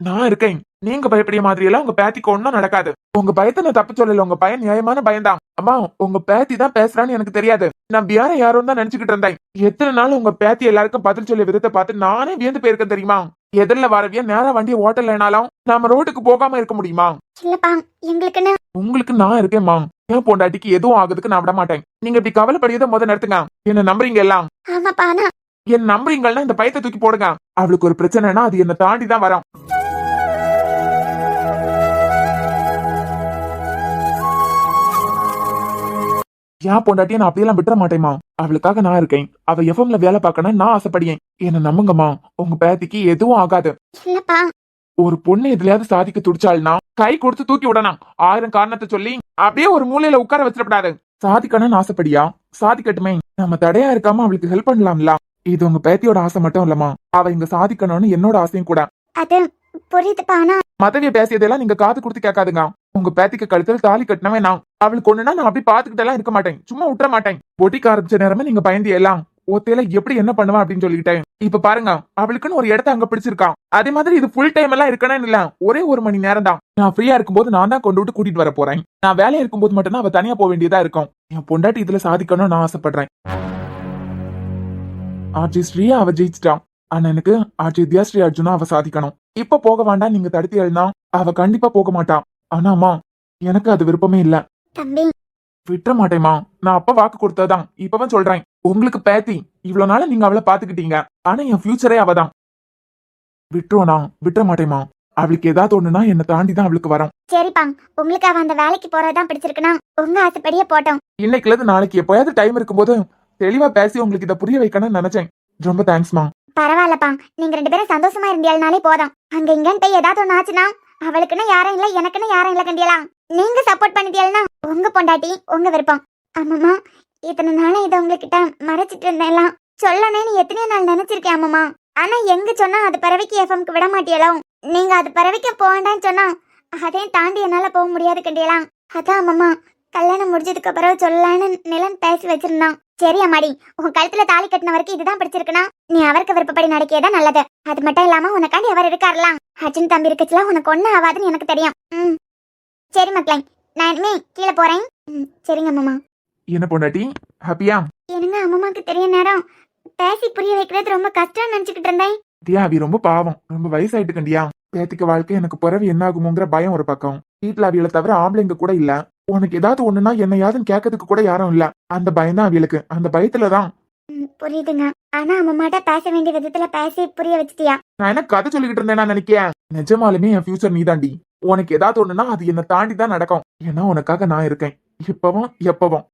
நான் இருக்கேன். நீங்க பயப்படிய மாதிரி எல்லாம் உங்க பேத்திக்கு ஒண்ணும் நடக்காது. உங்க பயத்தை நான் தப்பு சொல்லல. உங்க பயம் நியாயமான பயம்தான். அம்மா, உங்க பேத்தி தான் பேசுறான்னு எனக்கு தெரியாது. நான் வேற யாரும் தான் நினைச்சுக்கிட்டு இருந்தேன். எத்தனை நாள் உங்க பேத்தி எல்லாருக்கும் பதில் சொல்லிய விதத்தை பார்த்து நானே வியந்து போயிருக்கேன் தெரியுமா? எதிரில வரவிய நேரா வண்டியை ஓட்டலைனாலும் நாம ரோட்டுக்கு போகாம இருக்க முடியுமா? இல்லப்பா, எங்களுக்குன்னு உங்களுக்கு நான் இருக்கேன்மா. என் பொண்டாட்டிக்கு எதுவும் ஆகுதுக்கு நான் விட மாட்டேன். நீங்க இப்படி கவலைப்படியதை முத நிறுத்துங்க. என்ன நம்புறீங்க எல்லாம்? ஆமாப்பா. என் நம்புறீங்கன்னா இந்த பயத்தை தூக்கி போடுங்க. அவளுக்கு ஒரு பிரச்சனைனா அது என்ன தாண்டி தான் வரும். ஏன் பொண்டாட்டிய நான் அப்படியெல்லாம் விட்டுற மாட்டேமா. அவளுக்காக நான் இருக்கேன். அவ எஃப்எம்ல வேலை பார்க்கணும் நான் ஆசைப்படியேன். என்ன நம்புங்கம்மா, உங்க பேத்திக்கு எதுவும் ஆகாது. இல்லப்பா, ஒரு பொண்ணு எதுலயாவது சாதிக்க துடிச்சாள்னா கை கொடுத்து தூக்கி விடணும். 1000 காரணத்தை சொல்லி அப்படியே ஒரு மூலையில உட்கார வச்சிடக்கூடாது. சாதிக்கணும்னு ஆசைப்படியா, சாதிக்கட்டுமே. நம்ம தடையா இருக்காம அவளுக்கு ஹெல்ப் பண்ணலாம்ல. இது உங்க பேத்தியோட ஆசை மட்டும் இல்லம்மா, அவ இங்க சாதிக்கணும்னு என்னோட ஆசையும் கூட. அது புரியுதுப்பா. மதவிய பேசியதெல்லாம் நீங்க காது கொடுத்து கேட்காதுங்க. உங்க பேத்திக்கு கழுத்துல தாலி கட்டினவே நான். அவளுக்கு ஒண்ணுனா நான் அப்படி பாத்துக்கிட்டு எல்லாம் இருக்க மாட்டேன், சும்மா விட்டுற மாட்டேன். பொட்டிக்கு ஆரம்பிச்ச நேரமே நீங்க பயந்தி எல்லாம் ஒத்தையில எப்படி என்ன பண்ணுவா அப்படின்னு சொல்லிட்டேன். இப்ப பாருங்க, அவளுக்குன்னு ஒரு இடத்த அங்க பிடிச்சிருக்கான். அதே மாதிரி இது ஃபுல் டைம் எல்லாம் இருக்கணும் இல்ல, ஒரே 1 மணி நேரம் தான். நான் ஃப்ரீயா இருக்கும்போது நான் தான் கொண்டு விட்டு கூட்டிட்டு வர போறேன். நான் வேலையா இருக்கும்போது மட்டும்தான் அவ தனியா போக வேண்டியதா இருக்கும். என் பொண்டாட்டி இதுல சாதிக்கணும்னு நான் ஆசைப்படுறேன். ஆர்ஜி ஸ்ரீயா அவ ஜெயிச்சிட்டான். ஆனா எனக்கு ஆர்ஜி தியாஸ்ரீ அர்ஜுனா அவ சாதிக்கணும். இப்ப போக வேண்டாம் நீங்க தடுத்தி எழுனா அவ கண்டிப்பா போக மாட்டான். ஆனா அம்மா எனக்கு அது விருப்பமே இல்ல. தம்பி விட்டுற மாட்டேமா. நான் அப்ப வாக்கு கொடுத்ததான் இப்பவும் சொல்றேன். உங்களுக்கு பேத்தி இவ்வளவு நாள நீங்க அவளை பாத்துக்கிட்டீங்க. ஆனா என் ஃபியூச்சரே அவதான். விட்டுருவனா விட்டுற மாட்டேமா. அவளுக்கு ஏதாவது ஒண்ணுனா என்னை தாண்டி தான் அவளுக்கு வரும். சரிப்பா, உங்களுக்கு அவ அந்த வேலைக்கு போறதுதான் பிடிச்சிருக்குன்னா உங்க ஆசைப்படியே போட்டோம். இன்னைக்குல நாளைக்கு எப்போயாவது டைம் இருக்கும்போது தெளிவா பேசி உங்களுக்கு இதை புரிய வைக்கணும்னு நினைச்சேன். ரொம்ப தேங்க்ஸ்மா. பரவாயில்லப்பா, நீங்க 2 பேரும் சந்தோஷமா இருந்தியாலனாலே போதும். அங்க இங்கன்னு போய் ஏதாவது ஒண்ணு ஆச்சுன்னா அவளுக்குன்னு யாரும் இல்ல, எனக்குன்னு யாரும் இல்ல கண்டியலாம். நீங்க சப்போர்ட் பண்ணிட்டியாலனா உங்க பொண்டாட்டி உங்க விருப்பம். ஆமாமா, இத்தனை நாளா இதை உங்ககிட்ட மறைச்சிட்டு இருந்தேன். சொல்லணும்னு எத்தனையோ நாள் நினைச்சிருக்கேன் அம்மாமா. ஆனா எங்க சொன்னா அது பறவைக்கு எஃப்எம்க்கு விட மாட்டியலோ. நீங்க அது பறவைக்கு போவேண்டான்னு சொன்னா அதையும் தாண்டி என்னால போக முடியாது கண்டியலாம். அதான் அம்மாமா கல்யாணம் முடிஞ்சதுக்கு பிறகு சொல்லலான்னு நிலன் பேசி வச்சிருந்தான். சரி அம்மாடி, உன் கழுத்துல தாலி கட்டின வரைக்கும் இதுதான் பிடிச்சிருக்குன்னா நீ அவருக்கு விருப்பப்படி நடக்கியதான் நல்லது. அது மட்டும் இல்லாம உனக்காண்டி அவர் இருக்காருலாம். அர்ஜுன் தம்பி இருக்குச்சுல, உனக்கு ஒண்ணு ஆகாதுன்னு எனக்கு தெரியும். சரி மக்களே, நான் இனிமே கீழே போறேன். சரிங்க அம்மாமா. என்ன பொண்டாட்டி ஹாப்பியா? என்னங்க அம்மாமாக்கு தெரிய நேரம் பேசி புரிய வைக்கிறது ரொம்ப கஷ்டம்னு நினைச்சுக்கிட்டு இருந்தேன். தியா அவ ரொம்ப பாவம். ரொம்ப வயசாயிட்டு கண்டியா. பேத்திக்க வாழ்க்கை எனக்கு பிறவி என்ன ஆகுமோங்கிற பயம் ஒரு பக்கம். வீட்டுல அவியலை தவிர ஆம்பளைங்க கூட இல்ல. உனக்கு ஏதாவது ஒண்ணுன்னா என்ன யாருன்னு கேட்கறதுக்கு கூட யாரும் இல்ல. அந்த பயம் தான் அவியலுக்கு. அந்த பயத்துலதான். புரியுதுங்க. ஆனா அம்மாட்ட பேச வேண்டிய விதத்துல பேசி புரிய வச்சிட்டியா? நான் என்ன கதை சொல்லிக்கிட்டு இருந்தேன்னா நினைக்கிறேன். நிஜமாலுமே என் ஃபியூச்சர் நீ தாண்டி. உனக்கு ஏதாவது ஒண்ணுன்னா அது என்ன தாண்டி தான் நடக்கும். ஏன்னா உனக்காக நான் இருக்கேன். இப்பவும் எப்பவும்.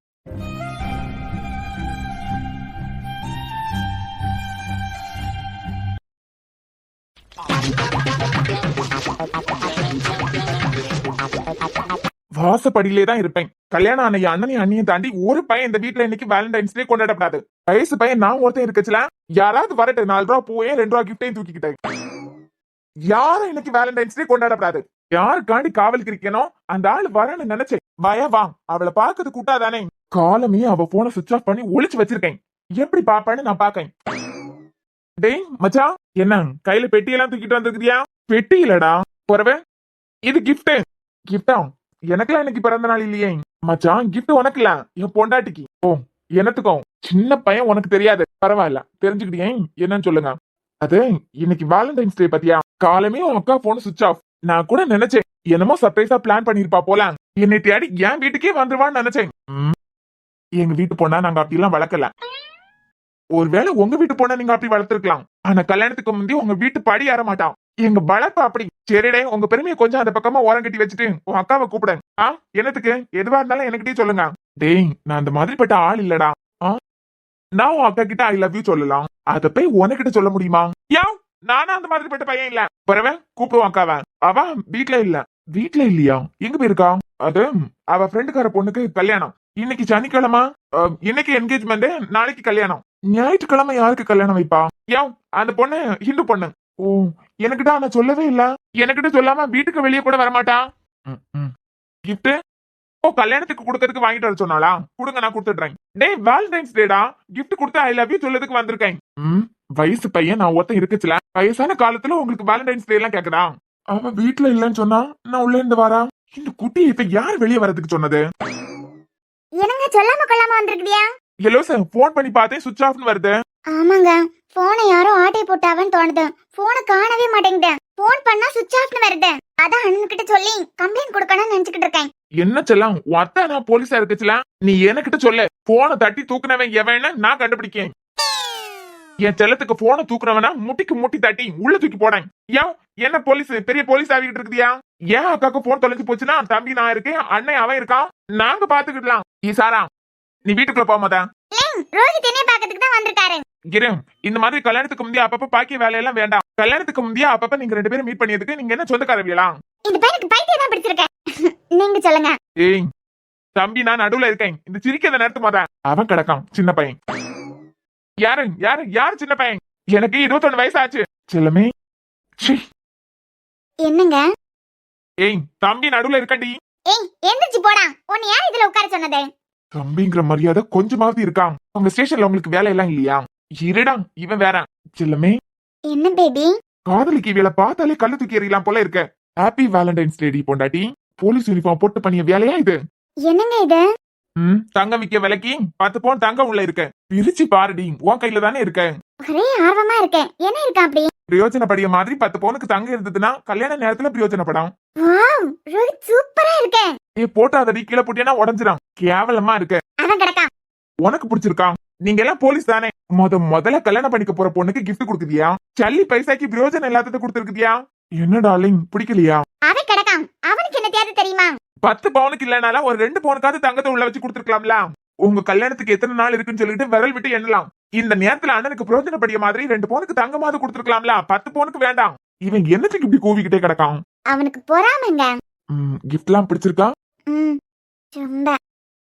வாசப்படியிலே தான் இருப்பேன். கல்யாணம் ஆன அண்ணனையும் அண்ணியும் தாண்டி ஒரு பையன் இந்த வீட்டுல இன்னைக்கு வேலண்டைன்ஸ் டே கொண்டாடப்படாது. வயசு பையன் நான் ஒருத்தன் இருக்குச்சுல. யாராவது வரட்டு 4 ரூபா பூவையும் 2 ரூபா கிஃப்டையும் தூக்கிக்கிட்டேன். யாரும் இன்னைக்கு வேலண்டைன்ஸ் டே கொண்டாடப்படாது. யாருக்காண்டி காவலுக்கு இருக்கணும் அந்த ஆள் வரன்னு நினைச்சேன். வா அவளை பாக்குறது கூட்டாதானே. காலமே அவ போனை சுவிட்ச் ஆஃப் பண்ணி ஒளிச்சு வச்சிருக்கேன். எப்படி பாப்பான்னு நான் பாக்கேன். டேய் மச்சான், என்ன கையில பெட்டியெல்லாம் தூக்கிட்டு வந்திருக்கியா? பெட்டி இல்லடா பொறவே, இது கிஃப்ட். கிஃப்டா? எனக்குலாம் இன்னைக்கு பிறந்த நாள் இல்லையே மச்சான். கிஃப்ட் உனக்கு இல்ல, என் பொண்டாட்டிக்கு. ஓ எனத்துக்கும். சின்ன பையன் உனக்கு தெரியாது. பரவாயில்ல தெரிஞ்சுக்கிட்டே. என்னன்னு சொல்லுங்க. அது இன்னைக்கு வேலண்டைன்ஸ் டே பத்தியா? காலமே உன் அக்கா போன் சுவிட்ச் ஆஃப். நான் கூட நினைச்சேன் என்னமோ சர்ப்ரைஸா பிளான் பண்ணிருப்பா போல. என்னை தேடி என் வீட்டுக்கே வந்துருவான்னு நினைச்சேன். எங்க வீட்டு பொண்ணா நாங்க அப்படி எல்லாம் வளர்க்கல. ஒருவேளை உங்க வீட்டு பொண்ணா நீங்க அப்படி வளர்த்துருக்கலாம். ஆனா கல்யாணத்துக்கு முந்தைய உங்க வீட்டு படி ஏற மாட்டான். எங்க வளர்ப்பு அப்படி. சரிடே, உங்க பெருமையை கொஞ்சம் அந்த பக்கமா ஓரம் கட்டி வச்சுட்டு உன் அக்காவை கூப்பிடுங்க. என்னத்துக்கு எதுவா இருந்தாலும் எனக்கிட்டே சொல்லுங்க. டேய் நான் அந்த மாதிரிப்பட்ட ஆள் இல்லடா. நான் உன் அக்கா கிட்ட ஐ லவ் யூ சொல்லலாம். அத போய் உனக்கிட்ட சொல்ல முடியுமா? நானும் அந்த மாதிரிப்பட்ட பையன் இல்ல. பிறவ கூப்பிடுவான் அக்காவ. அவ வீட்டுல இல்ல. வீட்டுல இல்லையா? எங்க போயிருக்கா? அது அவ ஃப்ரெண்டுக்கார பொண்ணுக்கு கல்யாணம். இன்னைக்கு சனிக்கிழமை. இன்னைக்கு என்கேஜ்மெண்ட், நாளைக்கு கல்யாணம். ஞாயிற்றுக்கிழமை யாருக்கு கல்யாணம் வைப்பா? அந்த பொண்ணு ஹிந்து பொண்ணு. ஓ எனக்கிட்ட நான் சொல்லவே இல்ல. எனக்கிட்ட சொல்லாம வீட்டுக்கு வெளியே கூட வரமாட்டா. கிஃப்ட் ஓ கல்யாணத்துக்கு கொடுக்கறதுக்கு வாங்கிட்டு வர சொன்னாளா? கொடுங்க நான் கொடுத்துடுறேன். டேய் வேலண்டைன்ஸ் டேடா, கிஃப்ட் கொடுத்து ஐ லவ் யூ சொல்லதுக்கு வந்திருக்கேன். வயசு பையன் நான் ஒருத்தன் இருக்குச்சுல. வயசான காலத்துல உங்களுக்கு வேலண்டைன்ஸ் டே எல்லாம் கேக்குதா? அவ வீட்டுல இல்லன்னு சொன்னா நான் உள்ள இருந்து வரா. இந்த குட்டி இப்ப யார் வெளியே வரதுக்கு சொன்னது? என்னங்க சொல்லாம கொள்ளாம வந்திருக்கியா? எல்லோ சார் போன் பண்ணி பார்த்தேன் சுவிட்ச் ஆஃப்னு வருது. ஆமாங்க, போனை யாரோ ஆட்டை போட்டாவன்னு தோணுது. போனை காணவே மாட்டேங்குது. போன் பண்ணா சுவிட்ச் ஆஃப்னு வருது. அதான் அண்ணன் கிட்ட சொல்லி கம்ப்ளைண்ட் கொடுக்கணும்னு நினைச்சுக்கிட்டு இருக்கேன். என்ன செல்லாம் அத்தை நான் போலீஸா இருக்குச்சுல. நீ என்கிட்ட சொல்ல போனை தட்டி தூக்குனவன் எவன்னு நான் கண்டுபிடிக்கேன். என் செல்லத்துக்கு போனை தூக்குறவனா முட்டிக்கு முட்டி தட்டி உள்ள தூக்கி போனேன். என்ன போலீஸ் பெரிய போலீஸ் ஆகிட்டு இருக்குதியா? ஏன் அக்காக்கு போன் தொலைஞ்சு போச்சுன்னா தம்பி நான் இருக்கேன், அண்ணன் அவன் இருக்கான், நாங்க பாத்துக்கிடலாம். ஈசாரா நீ வீட்டுக்குள்ள போமாதா? ரோஹித் என்னைய பாக்கிறதுக்கு தான் வந்திருக்காரு. இரு, இந்த மாதிரி கல்யாணத்துக்கு முந்தைய அப்பப்ப பாக்கிய வேலையெல்லாம் வேண்டாம். கல்யாணத்துக்கு முந்தைய அப்பப்ப நீங்க 2 பேரும் மீட் பண்ணியதுக்கு நீங்க என்ன சொந்தக்காரவியலா? இந்த பையனுக்கு பைத்தியம் தான் பிடிச்சிருக்கேன். நீங்க சொல்லுங்க. ஏய் தம்பி நான் நடுவுல இருக்கேன். இந்த சிரிக்கிறத நேரத்து மாதா அவன் கிடக்கான் சின்ன பையன். யாரு சின்ன பையன்? எனக்கு 21 வயசு ஆச்சு செல்லமே. என்னங்க? ஏய் தம்பி நடுவுல இருக்கண்டி. ஏய் எந்திரிச்சு போடா. உன்னை யார் இதுல உட்கார சொன்னது? தம்பிங்கிற மரியாதை கொஞ்சமாவது இருக்கான். உங்க ஸ்டேஷன்ல உங்களுக்கு வேலை எல்லாம் இல்லையா? இருடா இவன் வேற. செல்லமே என்ன பேபி? காதலிக்கு இவளை பார்த்தாலே கல்லு தூக்கி எறியலாம் போல இருக்க. ஹாப்பி வேலண்டைன்ஸ் டே பொண்டாட்டி. போலீஸ் யூனிஃபார்ம் போட்டு பண்ணிய வேலையா இது? என்னங்க இது? தங்கம் விக்க விலைக்கு 10 பவுன் தங்கம் உள்ள இருக்க. பிரிச்சு பாருடி, உன் கையில தானே இருக்க. ஒரே ஆர்வமா இருக்கேன். என்ன இருக்கா அப்படி? பிரயோஜனப்படிய மாதிரி 10 பவுனுக்கு தங்க இருந்ததுன்னா கல்யாண நேரத்துல பிரயோஜனப்படும். வாவ், ரோஹித் சூப்பரா இருக்கு. போட்டாதடி, கீழே போட்டியா உடஞ்சிடும். கேவலமா இருக்கு. அவன் கிடக்கான். உனக்கு பிடிச்சிருக்கா? நீங்க எல்லாம் போலீஸ் தானே? முதல்ல கல்யாணம் பண்ணிக்க போற பொண்ணுக்கு கிஃப்ட் கொடுக்குதியா? சல்லி பைசாக்கு பிரயோஜனம் இல்லாததை கொடுத்துருக்குதியா? என்ன டார்லிங், பிடிக்கலையா? அவன் கிடக்கான். அவனுக்கு என்ன தேவை தெரியுமா? 10 பவுனுக்கு இல்லனால ஒரு 2 பவுனுக்காவது தங்கத்தை உள்ள வச்சு கொடுத்துருக்கலாம்ல. உங்க கல்யாணத்துக்கு எத்தனை நாள் இருக்குன்னு சொல்லிட்டு விரல் விட்டு எண்ணலாம். இந்த நேரத்துல அண்ணனுக்கு பிரயோஜனப்படிய மாதிரி 2 பவுனுக்கு தங்கமாவது கொடுத்துருக்கலாம்ல. 10 பவுனுக்கு வேண்டாம். இவன் என்னத்துக்கு இப்படி கூவிக்கிட்டே கிடக்கான்? அவனுக்கு பொறாமைங்க. கிஃப்ட் எல்லாம் பிடிச்சிருக்கா? ரொம்ப.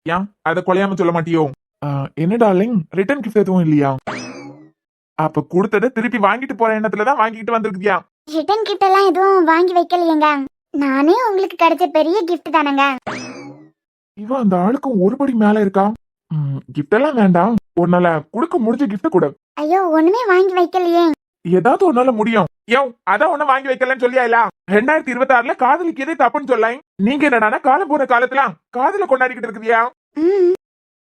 ஏன் அத கொலையாம சொல்ல மாட்டியோ? என்ன டார்லிங், ரிட்டர்ன் கிஃப்ட் எதுவும் இல்லையா? அப்ப கொடுத்தத திருப்பி வாங்கிட்டு போற எண்ணத்துலதான் வாங்கிட்டு வந்திருக்கியா? ரிட்டர்ன் கிஃப்ட் எல்லாம் எதுவும் வாங்கி வைக்கலையேங்க. நானே உங்களுக்கு கிடைச்ச பெரிய கிஃப்ட் தானங்க. இவன் அந்த ஆளுக்கும் ஒருபடி மேல இருக்கா. கிஃப்ட் எல்லாம் வேண்டாம், உன்னால கொடுக்க முடிஞ்ச கிஃப்ட் கூட. ஐயோ, ஒண்ணுமே வாங்கி வைக்கலையே. ஏதாவது ஒன்னால முடியும். அதான் ஒண்ணு வாங்கி வைக்கலன்னு சொல்லியா? 2026ல காதலிக்கு எதே தப்புன்னு சொல்ல. நீங்க என்னடா காலம் போன காலத்துல காதல கொண்டாடிக்கிட்டு இருக்குதியா?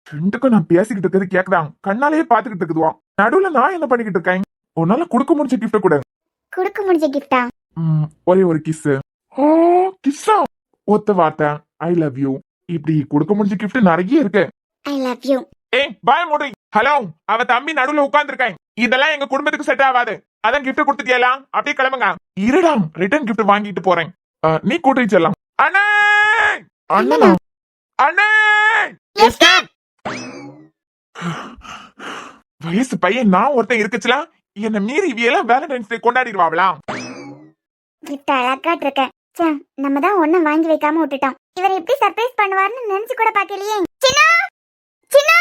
ரெண்டுக்கும் நான் பேசிக்கிட்டு இருக்கிறது கேக்குதான், கண்ணாலேயே பாத்துக்கிட்டு இருக்குதுவா. நடுவுல நான் என்ன பண்ணிக்கிட்டு இருக்கேன்? உன்னால கொடுக்க முடிஞ்ச கிஃப்ட் கூட. கொடுக்க முடிஞ்ச கிஃப்டா? ஒரே ஒரு கிஸ். கிஸ்ஸா? ஒத்த வார்த்தை ஐ லவ் யூ. இப்படி கொடுக்க முடிஞ்ச கிஃப்ட் நிறைய இருக்கு. I love you. பாய் மூடி. ஹலோ, அவ தம்பி நடுவுல உட்கார்ந்துருக்கேன். இதெல்லாம் எங்க குடும்பத்துக்கு செட் ஆகாது. அதான் கிஃப்ட் கொடுத்துட்டியலாம், அப்படியே கிளம்புங்க. இருடா, ரிட்டர்ன் கிஃப்ட் வாங்கிட்டு போறேன். நீ கூட்டிட்டு செல்லாம். அண்ணே, அண்ணா, அண்ணே. வயசு பையன் நான் ஒருத்தன் இருக்குச்சுலாம், என்ன மீறி இவையெல்லாம் வேலண்டைன்ஸ் டே கொண்டாடிடுவாங்களா? கிஃப்ட் அழகாட்டு இருக்கேன். நம்ம தான் ஒன்னும் வாங்கி வைக்காம விட்டுட்டோம். இவர் எப்படி சர்ப்ரைஸ் பண்ணுவாருன்னு நினைச்சு கூட பாக்கலையே. சின்னா, சின்னா.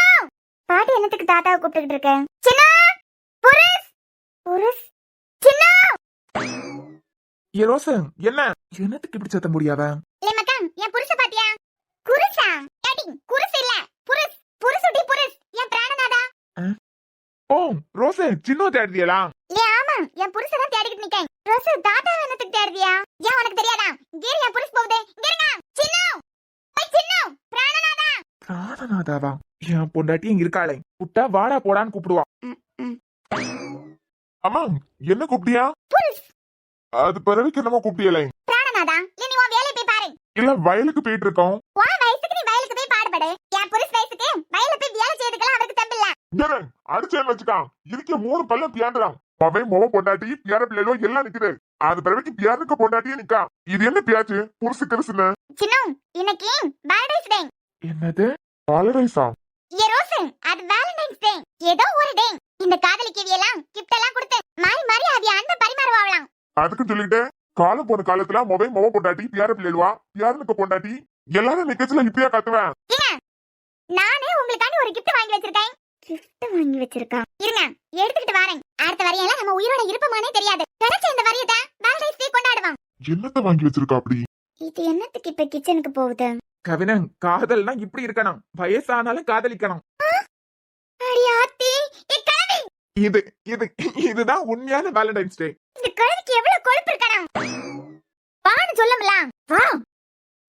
பாட்டி என்னத்துக்கு தாத்தாவை கூப்பிட்டுக்கிட்டு இருக்கேன்? சின்னா, புருஷ், புருஷ், சின்னா. ஏ ரோசு, என்ன என்னத்துக்கு இப்படி சத்த முடியாத? லே மச்சான், என் புருஷ பாத்தியா? குருஷா? டாடி, குருஷ் இல்ல, புருஷ், புருஷுடி புருஷ். என் பிராணநாதா. ஓ ரோசு, சின்ன தேடுதியலா? லே ஆமா, என் புருஷ தான் தேடிக்கிட்டு நிக்கேன். ரோசு, தாத்தா என்னத்துக்கு தேடுதியா? ஏன் உனக்கு தெரியாதா? கேரி என் புருஷ் போகுதே. கேருங்க. சின்னா, போய் சின்னா, பிராணநாதா. பிராணநாதாவா? என் பொண்டாட்டி இங்க இருக்காளே, புட்டா வாடா போடான்னு கூப்பிடுவா. அம்மா, என்ன கூப்பிட்டியா? புருஷ். அது பிறவிக்கு என்னமோ கூப்பிட்டியலே. பிராணநாதா, இல்ல நீ உன் வேலைய போய் பாரு. இல்ல வயலுக்கு போயிட்டு இருக்கோம். உன் வயசுக்கு நீ வயலுக்கு போய் பாடுபடு. என் புருஷ் வயசுக்கு வயல்ல போய் வேலை செய்யறதுக்கெல்லாம் அவருக்கு தெம்பில்ல. அடிச்சேன்னு வச்சுக்கான், இருக்க 3 பல்லம் பியாண்டுறான். அவன் முக பொண்டாட்டி பேர பிள்ளைகளோ எல்லாம் நிக்குது. அது பிறவிக்கு பியாருக்கு பொண்டாட்டியே நிக்கா. இது என்ன பியாச்சு? புருஷு கிருசுன்னு. சின்ன, இன்னைக்கு வேலண்டைன்ஸ் டே. என்னது வேலண்டைன்ஸா? ஏ ரோசு, அது வேலண்டைன்ஸ் டே. ஏதோ ஒரு டே. இந்த காதலிக்கவியெல்லாம் கிஃப்ட் எல்லாம் கொடுத்து மாறி மாறி அவிய அன்பை பரிமாறுவாங்களாம். அதுக்கு சொல்லிட்டு காலம் போன காலத்துல முக பொண்டாட்டி பேர பிள்ளைகளா யாருனுக்கு பொண்டாட்டி எல்லாரும் நிக்கச்சுல இப்படியா கத்துவேன். நானே உங்களுக்காண்டி ஒரு கிஃப்ட் வாங்கி வச்சிருக்கேன். கிஃப்ட் வாங்கி வச்சிருக்கேன். இருங்க, எடுத்துக்கிட்டு வரேன். அடுத்த வரியெல்லாம் நம்ம உயிரோட இருப்போமானே தெரியாது. கிடைச்ச இந்த வரியத்தை வேலண்டைன்ஸ் டே கொண்டாடுவோம். என்னத்த வாங்கி வச்சிருக்கா அப்படி? இது என்னத்துக்கு இப்ப கிச்சனுக்கு போகுது? கவினன், காதல்னா இப்படி இருக்கணும். வயசானாலும் காதலிக்கணும். அடி ஆத்தி, இக்கழவி. இது இது இதுதான் உண்மையான வேலண்டைன்ஸ் டே. இந்த கழுவிக்கு எவ்வளவு கொழுப்பு இருக்கணும். வான்னு சொல்லும்ல. வா.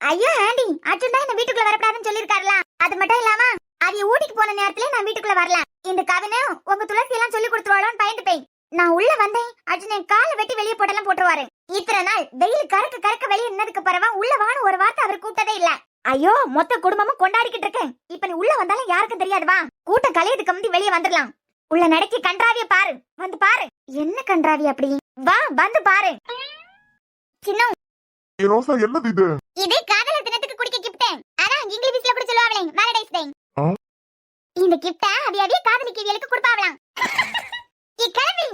ஐயோ ஆண்டி, அர்ஜுன் தான் என்ன வீட்டுக்குள்ள வரக்கூடாதுன்னு சொல்லிருக்காருல. அது மட்டும் இல்லாம அவிய ஊட்டிக்கு போன நேரத்துல நான் வீட்டுக்குள்ள வரல. இந்த கவினை உங்க துளசி எல்லாம் சொல்லி கொடுத்துருவாளோன்னு பயந்து போய் நான் உள்ள வந்தேன். அர்ஜுன் என் காலை வெட்டி வெளியே போட்டெல்லாம் போட்டுருவாரு. இத்தனை நாள் வெயில் கறக்க கறக்க வெளியே நின்னதுக்கு பரவா உள்ள வான்னு ஒரு வார்த்தை அவர் கூப்பிட்டதே இல்ல. ஐயோ, மொத்த குடும்பமும் கொண்டாடிக்கிட்டு இருக்கேன். இப்ப நீ உள்ள வந்தாலும் யாருக்கும் தெரியாது. வா, கூட்டம் கலையதுக்கு முந்தி வெளியே வந்துடலாம். உள்ள நடக்கி கன்றாவிய பாரு, வந்து பாரு. என்ன கன்றாவி அப்படி? வா, வந்து பாரு. சின்ன ரோசா, என்னது இது? இது காதலர் தினத்துக்கு குடிக்க கிஃப்ட். அதான் இங்கிலீஷ்ல கூட சொல்லுவாங்களே வேலண்டைன்ஸ் டே. இந்த கிஃப்ட அவிய காதலிக்கவியலுக்கு கொடுப்பாவலாம். இ கலவி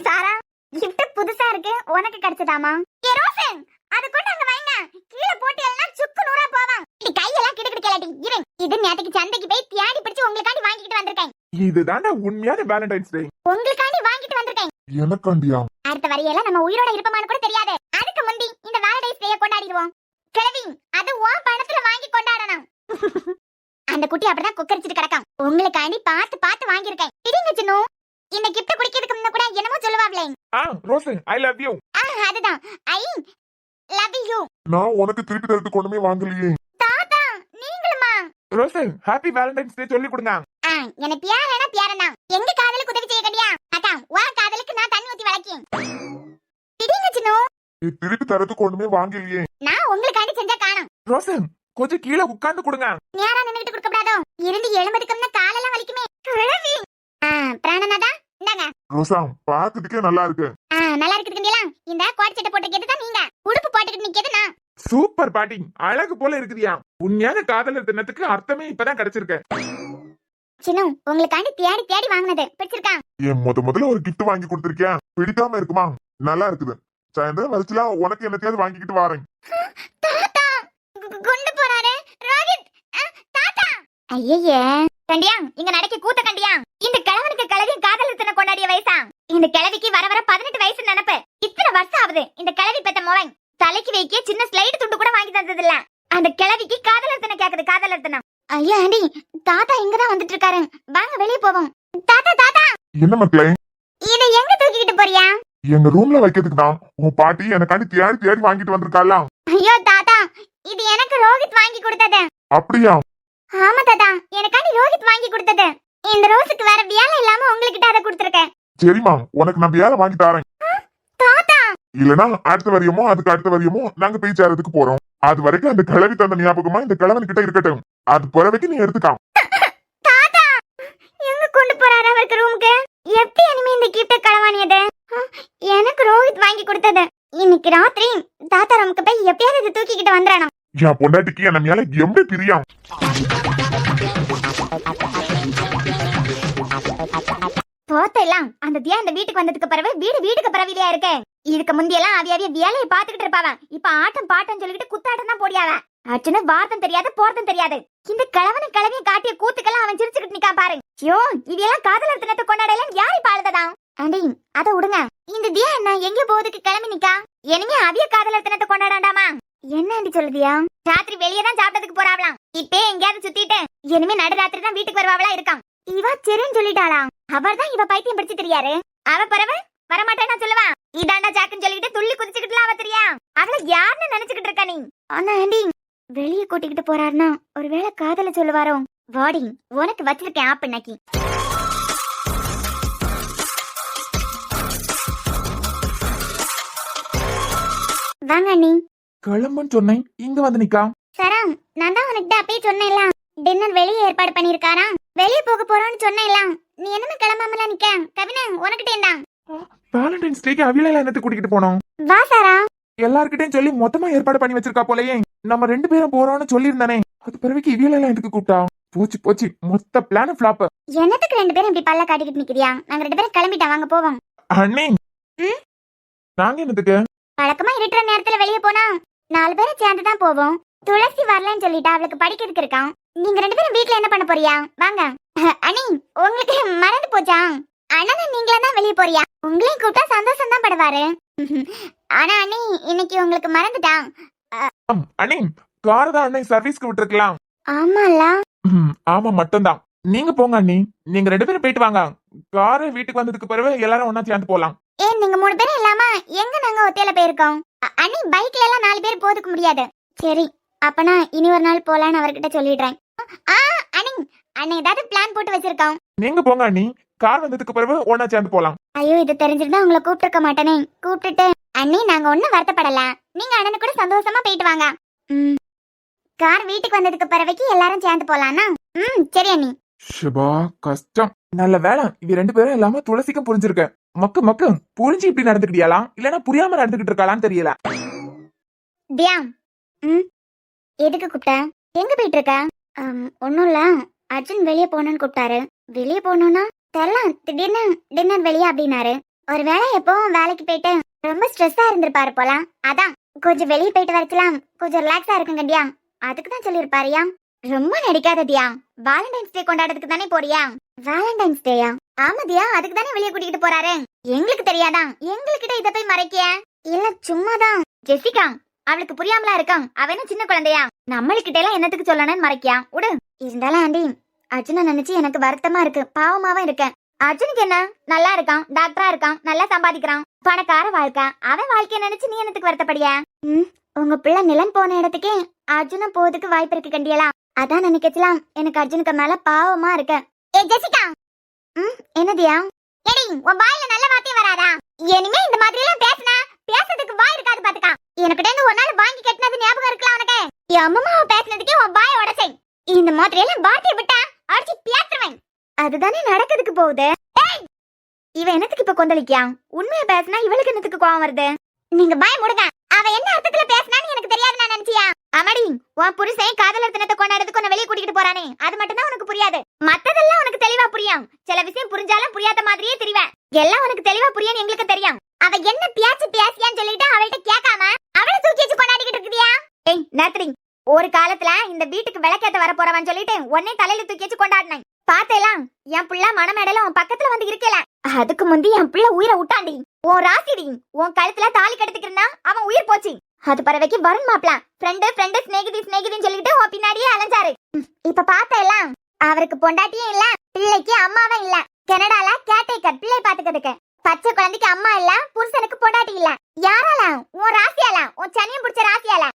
சாரா, கிஃப்ட் புதுசா இருக்கு, உனக்கு கிடைச்சதாமா? ஏ ரோசே, அது கொண்டு அங்க வைங்க. கீழ போட்டு எல்லாம் சுக்கு நூறா போவான். நீ கையெல்லாம் கிடக்கிட்டு கேளாடி. இரு, இது நேத்துக்கு சந்தைக்கு போய் தியாடி பிடிச்சு உங்களுக்காண்டி வாங்கிட்டு வந்திருக்கேன். இதுதான்டா உண்மையான வேலண்டைன்ஸ் டே. உங்களுக்காண்டி வாங்கிட்டு வந்திருக்கேன். எனக்காண்டியா? அடுத்த வரியெல்லாம் நம்ம உயிரோட இருப்போமான்னு கூட தெரியாது. அதுக்கு முந்தி இந்த வேலண்டைன்ஸ் டே கொண்டாடிடுவோம். கிழவி, அது உன் பணத்துல வாங்கி கொண்டாடணும். அந்த குட்டி அப்படிதான் கொக்கரிச்சிட்டு கிடக்கும். உங்களுக்காண்டி பார்த்து பார்த்து வாங்கியிருக்கேன். பிடிங்க சின்னு. இந்த கிஃப்ட் குடிக்கிறதுக்கு முன்ன கூட என்னமோ சொல்லுவாங்களே. ரோசே, ஐ லவ் யூ. அதுதான் ஐ லவ் யூ. நான் உனக்கு திருப்பி தரதுக்கு ஒண்ணுமே வாங்கலையே. தாத்தா, நீங்களுமா? ரோசே, ஹாப்பி வேலண்டைன்ஸ் டே சொல்லி கொடுங்க. எனக்கு பியாரனா பியாரனா. எங்க காதலுக்கு உதவி செய்ய கடியா? அக்கா வேண்டாம், உன் காதலுக்கு நான் தண்ணி ஊத்தி வளக்கேன். திடீங்க சின்ன, இது திருப்பி தரத்துக்கு ஒண்ணுமே வாங்கலையே. நான் உங்களுக்காண்டி செஞ்சா காணும். ரோசன் கொஞ்சம் கீழே உட்கார்ந்து கொடுங்க. நேரா நின்னுட்டு கொடுக்க கூடாதோ, இருந்து எழுமதுக்கும்னா காலெல்லாம் வலிக்குமே. கிழவி. பிராணநாதா இந்தாங்க. ரோசா பாக்குறதுக்கே நல்லா இருக்கு. நல்லா இருக்குதுங்களா? இந்த கோட் சட்டை போட்டுக்கிட்டு தான் நீங்க, உடுப்பு போட்டுக்கிட்டு நிக்கிறது நான். சூப்பர் பாட்டி, அழகு போல இருக்குதியா. உண்மையான காதலர் தினத்துக்கு அர்த்தமே இப்பதான் கிடைச்சிருக்கு. சின்ன, உங்களுக்காண்டி தேடி தேடி வாங்கினது பிடிச்சிருக்கா? என் முதல்ல ஒரு கிஃப்ட் வாங்கி கொடுத்திருக்கேன், பிடிக்காம இருக்குமா? நல்லா இருக்குது. சாயந்தரம் வரைச்சுலாம் உனக்கு என்னத்தையாவது வாங்கிக்கிட்டு வரேன். தாத்தா கொண்டு போறாரு ரோஹித். தாத்தா ஐயே கண்டியா, இங்க நடக்க கூத்த கண்டியா? இந்த கிழவனுக்கு கிழவி காதலர் தினம் கொண்டாடிய வயசா? இந்த கிழவிக்கு வர வர 18 வயசு நினைப்பு. இத்தனை வருஷம் ஆகுது இந்த கிழவி பெத்த மோவன் தலைக்கு வைக்க சின்ன ஸ்லைடு துண்டு கூட வாங்கி தந்தது இல்ல. அந்த கிழவிக்கு காதலர் தினம் கேக்குது, காதலர் தினம். ஐயா ஆண்டி, தாத்தா இங்கதான் வந்துட்டு இருக்காரு, வாங்க வெளியே போவோம். தாத்தா தாத்தா. என்ன மக்களே, இத எங்க தூக்கிட்டு போறியா? எங்க ரூம்ல வைக்கிறதுக்கு தான். உன் பாட்டி எனக்காண்டி தேடி தேடி வாங்கிட்டு வந்திருக்காளா? ஐயோ தாத்தா, இது எனக்கு ரோஹித் வாங்கி கொடுத்தது. அப்படியா? ஆமா தாத்தா, எனக்காண்டி ரோஹித் வாங்கி கொடுத்தது. இந்த ரோஸுக்கு வேற வேலை இல்லாம உங்ககிட்ட அதை கொடுத்திருக்கேன். சரிமா, உனக்கு நான் வேலை வாங்கி தரேன். தாத்தா இல்லனா அடுத்த வரியமோ அதுக்கு அடுத்த வரியமோ நாங்க போய் சேரதுக்கு போறோம். அது வரைக்கும் அந்த கிழவி தந்த ஞாபகமா இந்த கிழவன் கிட்ட இருக்கட்டும். அது பிறவைக்கு நீ எடுத்துக்கா. தாத்தா எங்க கொண்டு போறாரு அவருக்கு ரூமுக்கு? எப்படி இனிமே இந்த கிஃப்ட் களவானியது? எனக்கு ரோஹித் வாங்கி கொடுத்தது. இன்னைக்கு ராத்திரி தாத்தா ரூமுக்கு போய் எப்படியாவது இதை தூக்கிக்கிட்டு வந்துடணும். என் பொண்டாட்டிக்கு என்ன மேல எப்படி பிரியம். போத்தெல்லாம் அந்த தியா இந்த வீட்டுக்கு வந்ததுக்கு பிறகு வீட்டுக்கு பரவிலையா இருக்கு. இதுக்கு முந்தியெல்லாம் அவியாவிய வேலையை பாத்துக்கிட்டு இருப்பாவ. இப்ப ஆட்டம் பாட்டம் சொல்லிக்கிட்டு குத்தாட்டம் தான் போடியாவ. அச்சுன்னு வார்த்தம் தெரியாது போர்த்தம் தெரியாது. இந்த கிழவனும் கிழவியும் காட்டிய கூத்துக்கெல்லாம் அவன் சிரிச்சுக்கிட்டு நிக்கா பாரு. ஐயோ, இதெல்லாம் காதலர் தினத்தை கொண்டாடலாம் யாரு பாழுததான்? ஆண்டி அத விடுங்க. இந்த தியா என்ன எங்க போறதுக்கு கிளம்பி நிக்கா? இனிமே அவிய காதலர் தினத்தை கொண்டாடாண்டாமா? என்ன ஆண்டி சொல்லுதியா? ராத்திரி வெளியே தான் சாப்பிட்டதுக்கு போறாவலாம். இப்பே எங்கேயாவது சுத்திட்டு இனிமே நடுராத்திரி தான் வீட்டுக்கு வருவாவளா இருக்கான். இவ சரின்னு சொல்லிட்டாளா? அவர் தான் இவ பைத்தியம் பிடிச்சு தெரியாரு. அவ பரவ வரமாட்டேன்னா சொல்லுவா. இதாண்டா சாக்குன்னு சொல்லிட்டு துள்ளி குதிச்சுக்கிட்டுலாம் அவ தெரியா. அவளை யாருன்னு நினைச்சுக்கிட்டு இருக்கா நீ? ஆனா ஆண்டி வெளியே கூட்டிக்கிட்டு போறாருன்னா ஒருவேளை காதல சொல்லுவாரோ? வாடி, உனக்கு வச்சிருக்கேன் ஆப் இன்னைக்கு. வாங்க அண்ணி. கிளம்புன்னு சொன்னேன், இங்க வந்து நிக்கா. சரா, நான் தான் உனக்கிட்ட அப்பயே சொன்னேன்ல, டின்னர் வெளியே ஏற்பாடு பண்ணிருக்காரா? வெளியே போக போறோம்னு சொன்னேன்ல, நீ என்னமே கிளம்பாமல நிக்க? கவினா உனக்கிட்டேண்டா. வேலண்டைன்ஸ் டேக்கு அவியல என்னத்தை கூட்டிட்டு போனோம்? வா சாரா. எல்லார்கிட்டயும் சொல்லி மொத்தமா ஏற்பாடு பண்ணி வச்சிருக்கா போலயே. நம்ம 2 பேரும் போறோம்னு சொல்லியிருந்தானே, அது பிறகு இவியல எதுக்கு கூப்பிட்டா? போச்சு மொத்த பிளான் ஃபிளாப். என்னத்துக்கு 2 பேரும் இப்படி பல்ல காட்டிக்கிட்டு நிக்கிறியா? நாங்க 2 பேரும் கிளம்பிட்டா, வாங்க போவோம். அண்ணே, நாங்க என்னத்துக்கு? பழக்கமா இருக்கிற நேரத்துல வெளியே போனா 4 பேரும் சேர்ந்து தான் போவோம். துளசி வரலன்னு சொல்லிட்டா, அவளுக்கு படிக்கிறதுக்கு இருக்கான். நீங்க 2 பேரும் வீட்ல என்ன பண்ண போறியா? வாங்க. அண்ணி உங்களுக்கு மறந்து போச்சா? அண்ணா நீங்களா தான் வெளியே போறியா? உங்களையும் கூப்பிட்டா சந்தோஷம் தான் படுவாரு. ஆனா அண்ணி இன்னைக்கு உங்களுக்கு மறந்துட்டா. அண்ணே, கார் தான் அண்ணே சர்வீஸ்க்கு விட்டுருக்கலாம். ஆமால. ஆமா மட்டும்தான். நீங்க போங்க அண்ணி, நீங்க 2 பேரும் போயிட்டு வாங்க. காரை வீட்டுக்கு வந்ததுக்கு பிறகு எல்லாரும் ஒன்னா சேர்ந்து போலாம். ஏன் நீங்க 3 பேரும் இல்லாம எங்க நாங்க ஒத்தையில போயிருக்கோம்? அண்ணி பைக்ல எல்லாம் 4 பேர் போதுக்க முடியாது. சரி, அப்பனா இனி ஒரு நாள் போலான்னு அவர்கிட்ட சொல்லிடுறேன். அண்ணி அண்ணி ஏதாவது பிளான் போட்டு வச்சிருக்கோம். நீங்க போங்க அண்ணி, கார் வந்ததுக்கு பிறகு ஒன்னா சேர்ந்து போலாம். ஐயோ, இது தெரிஞ்சிருந்தா உங்களை கூப்பிட்டுருக்க மாட்டேனே. கூப்பிட்டுட்டு அண்ணி நாங்க ஒண்ணும் வருத்தப்படல, நீங்க அண்ணனு கூட சந்தோஷமா போயிட்டு வாங்க. கார் வீட்டுக்கு வந்ததுக்கு பிறகு எல்லாரும் சேர்ந்து போலாம்னா? சரி அண்ணி. ஷபா கஷ்டம். நல்ல வேலை இவ 2 பேரும் இல்லாம துளசிக்கும் புரிஞ்சிருக்க. மக்கு புரிஞ்சு இப்படி நடந்துக்கிட்டியாலாம், இல்லன்னா புரியாம நடந்துகிட்டு இருக்காளான்னு தெரியல. தியா, எதுக்கு கூப்பிட்ட? எங்க போயிட்டு இருக்க? ஒன்னும் இல்ல, அர்ஜுன் வெளியே போகணும்னு கூப்பிட்டாரு. வெளியே போகணும்னா தெரியல, திடீர்னு டின்னர் வெளியே அப்படின்னாரு. ஒருவேளை எப்பவும் வேலைக்கு போயிட்டு ரொம்ப ஸ்ட்ரெஸ்ஸா இருந்திருப்பாரு போல. அதான் கொஞ்சம் வெளியே போயிட்டு வரலாம், கொஞ்சம் ரிலாக்ஸா இருக்குங்கண்டியா, அதுக்கு தான் சொல்லிருப்பாருயா. ரொம்ப நடிக்காத தியா, வேலண்டைன்ஸ் டே கொண்டாடுறதுக்கு தானே போறியா? வேலண்டைன்ஸ் டேயா? ஆமா தியா, அதுக்கு தானே வெளியே கூட்டிட்டு போறாரு. எங்களுக்கு தெரியாதா? எங்ககிட்ட இத போய் மறைக்கிய? இல்ல சும்மாதான். ஜெசிகா, அவளுக்கு புரியாமலா இருக்கான். அவனும் சின்ன குழந்தையா, நம்மளுக்கிட்ட எல்லாம் என்னத்துக்கு சொல்லணும்னு மறைக்கியா? உடு. இருந்தாலும் ஆண்டி, அர்ஜுன நினைச்சு எனக்கு வருத்தமா இருக்கு, பாவமாவும் இருக்கேன். அர்ஜுனுக்கு என்ன, நல்லா இருக்கான், டாக்டரா இருக்கான், நல்லா சம்பாதிக்கிறான், பணக்கார வாழ்க்கை. அவன் வாழ்க்கைய நினைச்சு நீ என்னத்துக்கு வருத்தப்படியா? உங்க பிள்ளை நிலம் போன இடத்துக்கே அர்ஜுன போறதுக்கு வாய்ப்பு இருக்கு கண்டியலாம். அதான் நினைக்கலாம், எனக்கு அர்ஜுனுக்கு மேல பாவமா இருக்க. ஏ ஜெசிகா. என்னதியா? ஏடி உன் வாயில நல்ல வார்த்தை வராதா? இனிமே இந்த மாதிரி எல்லாம் பேசினா பேசுறதுக்கு வாய் இருக்காது பாத்துக்கா. எனக்கிட்ட இருந்து ஒரு நாள் வாங்கி கட்டினது ஞாபகம் இருக்கலாம் உனக்கு? என் அம்மாவை பேசினதுக்கே உன் வாயை உடைச்சை. இந்த மாதிரி எல்லாம் வார்த்தையை விட்டா அடிச்சு பேசுறேன். அதுதானே நடக்கிறதுக்கு போகுது. இவ என்னத்துக்கு இப்ப கொந்தளிக்கா? உண்மையை பேசினா இவளுக்கு என்னத்துக்கு கோவம் வருது? நீங்க பய முடுங்க. அவ என்ன அர்த்தத்துல பேசினான்னு எனக்கு தெரியாது நான் நினைச்சியா? அமடி, உன் புருஷன் காதலர் தினத்தை கொண்டாடுறதுக்கு உன்னை வெளியே கூட்டிட்டு போறானே, அது மட்டும் தான் உனக்கு புரியாது. மத்ததெல்லாம் உனக்கு தெளிவா புரியும். சில விஷயம் புரிஞ்சாலும் புரியாத மாதிரியே தெரிவேன். எல்லாம் உனக்கு தெளிவா புரியும் எங்களுக்கு தெரியும். அவ என்ன பேசியான்னு சொல்லிட்டு அவள்கிட்ட கேட்காம அவளை தூக்கி வச்சு கொண்டாடிக்கிட்டு இருக்கியா? ஏய் நேத்ரி, ஒரு காலத்துல இந்த வீட்டுக்கு விளக்கேத்த வர போறவன் சொல்லிட்டு உன்னை தலையில தூக்கி வச்சு கொண்டாடினேன். பாத்தேலாம் என் புள்ள மனமேடல உன் பக்கத்துல வந்து இருக்கல. அதுக்கு முந்தி என் புள்ள உயிரை விட்டாண்டி. உன் ராசிடி உன் கழுத்துல தாலி கட்டுக்கிறா அவன் உயிர் போச்சு. அது பறவைக்கு வருண் மாப்ள ஃப்ரெண்டு ஸ்நேகிதின்னு சொல்லிட்டு உன் பின்னாடியே அலைஞ்சாரு. இப்ப பாத்தேலாம் அவருக்கு பொண்டாட்டியும் இல்ல, பிள்ளைக்கு அம்மாவும் இல்ல. கனடால கேட்டேக்கர் பிள்ளை பாத்துக்கிறதுக்கு. பச்சை குழந்தைக்கு அம்மா இல்ல, புருஷனுக்கு பொண்டாட்டி இல்ல. யாரால? உன் ராசியால, உன் சனியம் பிடிச்ச ராசியால.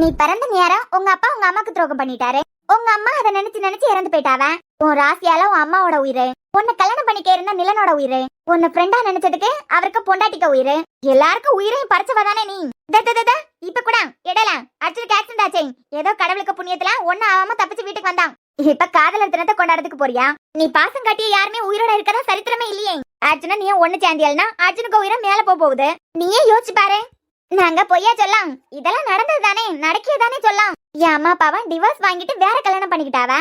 நீ பிறந்த நேரம் உங்க அப்பா உங்க அம்மாக்கு துரோகம் பண்ணிட்டாரு. உங்க அம்மா அதை நினைச்சு இறந்து போயிட்டாவ. உன் ராசியால உன் அம்மாவோட உயிரு. உன்னை கல்யாணம் பண்ணிக்க இருந்த நிலனோட உயிரு. உன்னை ஃப்ரெண்டா நினைச்சதுக்கு அவருக்கு பொண்டாட்டிக்க உயிரு. எல்லாருக்கும் உயிரையும் பறிச்சவதானே நீ. இப்ப கூட இடையில அர்ஜுனுக்கு ஆக்சிடென்ட் ஆச்சே, ஏதோ கடவுளுக்கு புண்ணியத்துல ஒண்ணு ஆகாம தப்பிச்சு வீட்டுக்கு வந்தான். இப்ப காதலர் தினத்தை கொண்டாடுறதுக்கு போறியா? நீ பாசம் காட்டிய யாருமே உயிரோட இருக்கதா சரித்திரமே இல்லையே. அர்ஜுனா நீ ஒண்ணு சேர்ந்தியல்னா அர்ஜுனுக்கு உயிரை மேல போகுது. நீயே யோசிச்சு பாரு. நாங்க பொய்யா சொல்லலாம், இதெல்லாம் நடந்தது தானே, நடக்கியதானே சொல்லலாம். என் அம்மா அப்பாவா டிவோர்ஸ் வாங்கிட்டு வேற கல்யாணம் பண்ணிக்கிட்டாவ.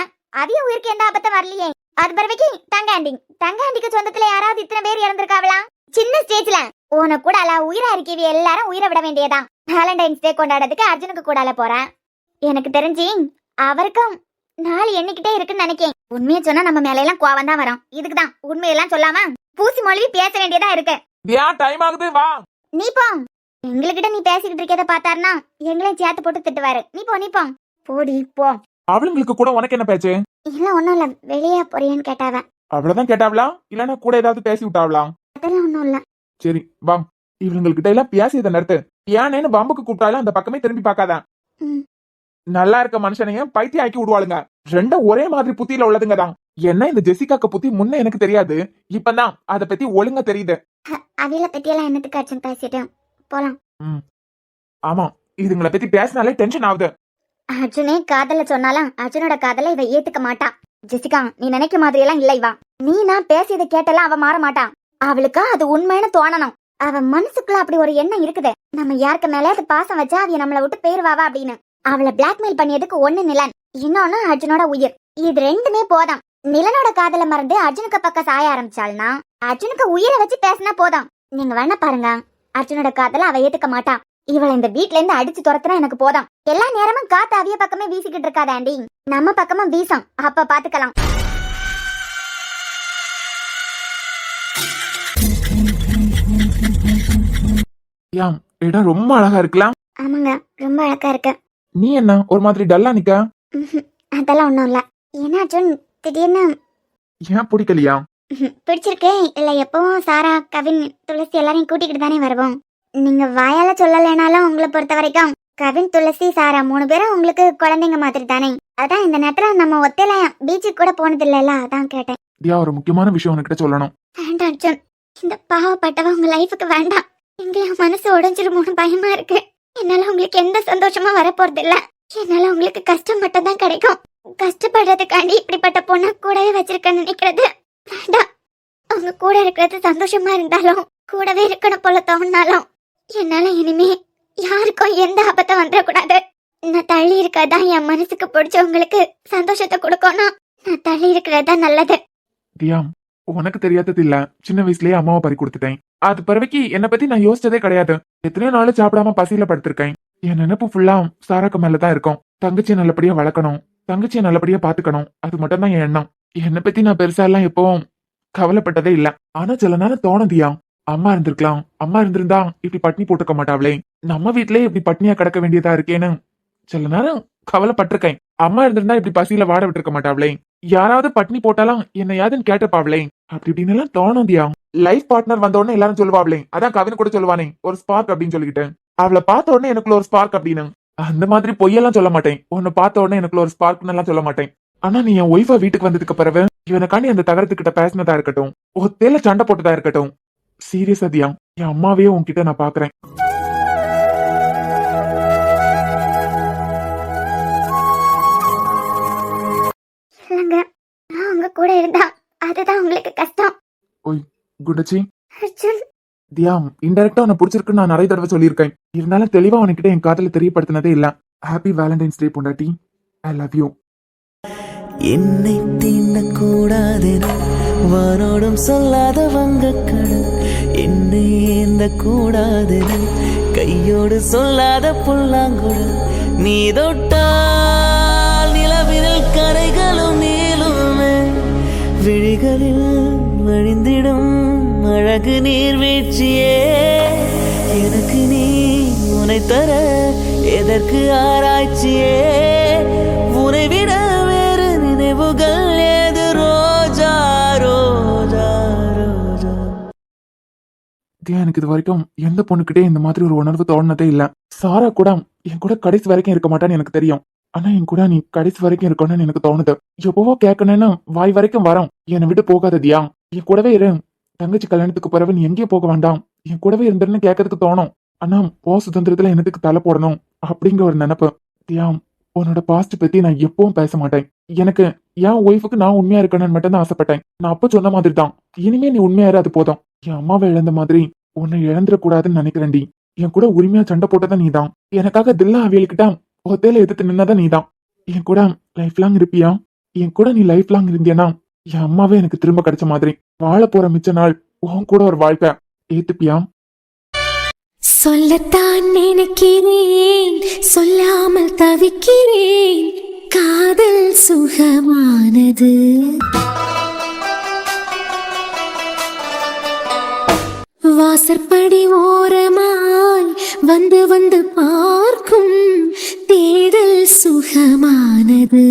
அதையும் உயிருக்கு எந்த ஆபத்தும் வரலையே. அது பிறவைக்கு தங்காண்டிக்கு சொந்தத்துல யாராவது இத்தனை பேர் இறந்திருக்காவலாம்? சின்ன ஸ்டேஜ்ல உனக்கு கூட அல உயிரா இருக்கவி எல்லாரும் உயிரை விட வேண்டியதான். வேலண்டைன்ஸ் டே கொண்டாடுறதுக்கு அர்ஜுனுக்கு கூட போறேன். எனக்கு தெரிஞ்சு அவருக்கும் நாள் எண்ணிக்கிட்டே இருக்குன்னு நினைக்கேன். உண்மையை சொன்னா நம்ம மேல எல்லாம் கோவம் தான் வரும். இதுக்குதான் உண்மையெல்லாம் சொல்லாம பூசி மொழி பேச வேண்டியதா இருக்கு. டைம் ஆகுது, வா. நீ போ. எங்ககிட்ட நீ பேசிக்கிட்டு இருக்கத பார்த்தாருன்னா எங்களையும் சேர்த்து போட்டு திட்டுவாரு. நீ போ போடி போ. அவளுங்களுக்கு கூட உனக்கு என்ன பேச்சு? இல்ல ஒண்ணும் இல்ல, வெளியே போறியான்னு கேட்டாவ. அவ்வளவுதான் கேட்டாவளா? இல்லன்னா கூட ஏதாவது பேசி விட்டாவளா? அதெல்லாம் ஒண்ணும் இல்ல. சரி வா, இவங்ககிட்ட எல்லாம் பேசியதை நிறுத்து. ஏன்னு பம்புக்கு கூப்பிட்டாலும் அந்த பக்கமே திரும்பி பார்க்காத. நல்லா இருக்க மனுஷனையும் பைத்தியம் ஆக்கி விடுவாளுங்க. ரெண்டும் ஒரே மாதிரி புத்தியில உள்ளதுங்க தான். என்ன இந்த ஜெசிகாக்கு புத்தி முன்ன எனக்கு தெரியாது, இப்பதான் அத பத்தி ஒழுங்கா தெரியுது. அவியல பத்தி எல்லாம் என்னத்துக்கு அர்ஜுன் பேசிட்டேன், போலாம். ஆமா, இதுங்களை பத்தி பேசினாலே டென்ஷன் ஆகுது. அர்ஜுனே காதல சொன்னாலும் அர்ஜுனோட காதல இவ ஏத்துக்க மாட்டான். ஜெசிகா நீ நினைக்க மாதிரி எல்லாம் இல்லை. வா, நீ நான் பேசியதை கேட்டெல்லாம் அவ மாற மாட்டான். அவளுக்கு அது உண்மைன்னு தோணணும். அவ மனசுக்குள்ள அப்படி ஒரு எண்ணம் இருக்குது, நம்ம யாருக்கு மேல அது பாசம் வச்சா அவிய நம்மளை விட்டு போயிருவாவா அப்படின்னு. அவளை பிளாக்மெயில் பண்ணியதுக்கு ஒண்ணு நிலன், இன்னொன்னு அர்ஜுனோட உயிர். இது ரெண்டுமே போதும். நிலனோட காதல மறந்து அர்ஜுனுக்கு பக்கம் சாய ஆரம்பிச்சாள்னா அர்ஜுனுக்கு உயிரை வச்சு பேசினா போதும். நீங்க வேணா பாருங்க, அர்ஜுனோட காதல அவ ஏத்துக்க மாட்டான். இவளை இந்த வீட்ல இருந்து அடிச்சு துரத்துனா எனக்கு போதும். எல்லா நேரமும் காத்து அவிய பக்கமே வீசிக்கிட்டு இருக்காதாண்டி, நம்ம பக்கமும் வீசும். அப்ப பாத்துக்கலாம். இடம் ரொம்ப அழகா இருக்கலாம். ஆமாங்க, ரொம்ப அழகா இருக்கு. நீ என்ன ஒரு மாதிரி டல்லா நிக்க? அதெல்லாம் ஒண்ணும் இல்ல. ஏன்னா அர்ஜுன் திடீர்னு ஏன் பிடிக்கலையா? பிடிச்சிருக்கு. இல்ல எப்பவும் சாரா கவின் துளசி எல்லாரையும் கூட்டிக்கிட்டு தானே வருவோம். நீங்க வாயால சொல்லலைனாலும் உங்களை பொறுத்த வரைக்கும் கவின் துளசி சாரா 3 பேரும் உங்களுக்கு குழந்தைங்க மாதிரி தானே. அதான் இந்த நேரத்துல நம்ம ஒத்தையில பீச்சுக்கு கூட போனது இல்லைல்ல, அதான் கேட்டேன். ஒரு முக்கியமான விஷயம் உனக்கிட்ட சொல்லணும். வேண்டாம் அர்ஜுன், இந்த பாவப்பட்டவ உங்க லைஃபுக்கு வேண்டாம். எங்க மனசு உடைஞ்சிருமோன்னு பயமா இருக்கு. என்னால உங்களுக்கு எந்த சந்தோஷமா வரப்போறது இல்ல. என்னால உங்களுக்கு கஷ்டம் மட்டும் தான் கிடைக்கும். கஷ்டப்படுறதுக்காண்டி இப்படிப்பட்ட பொண்ணை கூடவே வச்சிருக்கேன்னு நினைக்கிறது வேண்டாம். அவங்க கூட இருக்கிறது சந்தோஷமா இருந்தாலும் கூடவே இருக்கணும் போல தோணுனாலும் என்னால இனிமே யாருக்கும் எந்த ஆபத்தும் வந்துடக்கூடாது. நான் தள்ளி இருக்கிறதா என் மனசுக்கு பிடிச்சவங்களுக்கு சந்தோஷத்தை கொடுக்கணும். நான் தள்ளி இருக்கிறதா நல்லது. உனக்கு தெரியாதது இல்ல, சின்ன வயசுலயே அம்மாவை பறி கொடுத்துட்டேன். அது பிறவைக்கு என்னை பத்தி நான் யோசிச்சதே கிடையாது. எத்தனையோ நாள் சாப்பிடாம பசியில படுத்திருக்கேன். என் நினைப்பு ஃபுல்லா சாராக்கு மேலதான் இருக்கும். தங்கச்சியை நல்லபடியா வளர்க்கணும், தங்கச்சியை நல்லபடியா பாத்துக்கணும், அது மட்டும் தான் என் எண்ணம். என்னை பத்தி நான் பெருசா எல்லாம் எப்பவும் கவலைப்பட்டதே இல்ல. ஆனா சில நேரம் தோணுதியா, அம்மா இருந்திருக்கலாம், அம்மா இருந்திருந்தா இப்படி பட்னி போட்டுக்க மாட்டாவளே, நம்ம வீட்லயே இப்படி பட்னியா கிடக்க வேண்டியதா இருக்கேன்னு சில நேரம் கவலைப்பட்டிருக்கேன். அம்மா இருந்திருந்தா இப்படி பசியில வாட விட்டுருக்க மாட்டாவளே, யாராவது பட்னி போட்டாலாம் என்ன யாதுன்னு கேட்டப்பாவளே, அப்படி இப்படின்னு எல்லாம் தோணுதியா. லைஃப் பார்ட்னர் வந்த உடனே எல்லாரும் சொல்லுவாங்களே, அதான் கவின் கூட சொல்லுவானே ஒரு ஸ்பார்க் அப்படின்னு சொல்லிக்கிட்டு. அவளை பார்த்த உடனே எனக்குள்ள ஒரு ஸ்பார்க் அப்படின்னு. அந்த மாதிரி பொய்யெல்லாம் சொல்ல மாட்டேன். உன்னை பார்த்த உடனே எனக்குள்ள ஒரு ஸ்பார்க்னு எல்லாம் சொல்ல மாட்டேன். ஆனா நீ என் ஒய்ஃபா வீட்டுக்கு வந்ததுக்கு பிறகு இவனுக்காண்டி அந்த தகரத்துக்கிட்ட பேசினதா இருக்கட்டும் ஒத்தேல சண்டை போட்டதா இருக்கட்டும் சீரியஸா தியா என் அம்மாவே உன்கிட்ட நான் பாக்குறேன். இல்லைங்க, நான் உங்க கூட இருந்தா அதுதான் உங்களுக்கு கஷ்டம். ஓய் குண்டச்சி அர்ஜுன், தியா இன்டெரக்டா உன்னை பிடிச்சிருக்குன்னு நான் நிறைய தடவை சொல்லியிருக்கேன். இருந்தாலும் தெளிவா உனக்கிட்ட என் காதல தெரியப்படுத்தினதே இல்ல. ஹாப்பி வேலண்டைன்ஸ் டே பொண்டாட்டி. I love you. என்னை தீண்டக்கூடாதென வானோடும் சொல்லாத வங்கக்கடல், என்னை ஏந்த கூடாதென கையோடு சொல்லாத புல்லாங்குழல், நீ தொட்டால் நிலவினில் கரைகளும் நீளுமே, விழிகளில் வழிந்திடும் அழகு நீர்வீழ்ச்சியே, எனக்கு நீ உனை தர எதற்கு ஆராய்ச்சியே, உனை விட வேறு நினைவுகள் ஏது ரோஜா ரோஜா ரோஜா. தியா எனக்கு இது வரைக்கும் எந்த பொண்ணுகிட்டே இந்த மாதிரி ஒரு உணர்வு தோணுனதே இல்ல. சாரா கூட என் கூட கடைசி வரைக்கும் இருக்க மாட்டான்னு எனக்கு தெரியும். ஆனா என் கூட நீ கடைசி வரைக்கும் இருக்கணும்னு எனக்கு தோணுது. எப்பவோ கேட்கணும்னு வாய் வரைக்கும் வரோம். என்னை விட்டு போகாத தியா, என் கூடவே இரு. தங்கச்சி கல்யாணத்துக்கு பிறகு நீ எங்கேயும் போக வேண்டாம், என் கூடவே இருந்துன்னு கேட்கறதுக்கு தோணும். ஆனா போ சுதந்திரத்துல என்னத்துக்கு தலை போடணும் அப்படிங்கிற ஒரு நினைப்பு. தியா உன்னோட பாஸ்ட் பத்தி நான் எப்பவும் பேச மாட்டேன். எனக்கு என் ஒய்ஃபுக்கு நான் உண்மையா இருக்கணும்னு மட்டும் தான் ஆசைப்பட்டேன். நான் அப்ப சொன்ன மாதிரி தான். இனிமே நீ உண்மையா இரு, அது போதும். என் அம்மாவை இழந்த மாதிரி உன்னை இழந்துடக்கூடாதுன்னு நினைக்கிறேன்டி. என் கூட உரிமையா சண்டை போட்டதான் நீதான். எனக்காக தில்லா அவியல்கிட்ட ஒத்தையில எதிர்த்து நின்னதான் நீதான். என் கூட லைஃப் லாங் இருப்பியா? என் கூட நீ லைஃப் லாங் இருந்தியனா என் அம்மாவே எனக்கு திரும்ப கிடைச்ச மாதிரி. வாழ போற மிச்ச நாள் உன் கூட ஒரு வாழ்க்கை ஏத்துப்பியா? சொல்லத்தான் நினைக்கிறேன், சொல்லாமல் தவிக்கிறேன், காதல் சுகமானது. வாசற்படி ஓரமாய் வந்து வந்து பார்க்கும் தேடல் சுகமானது.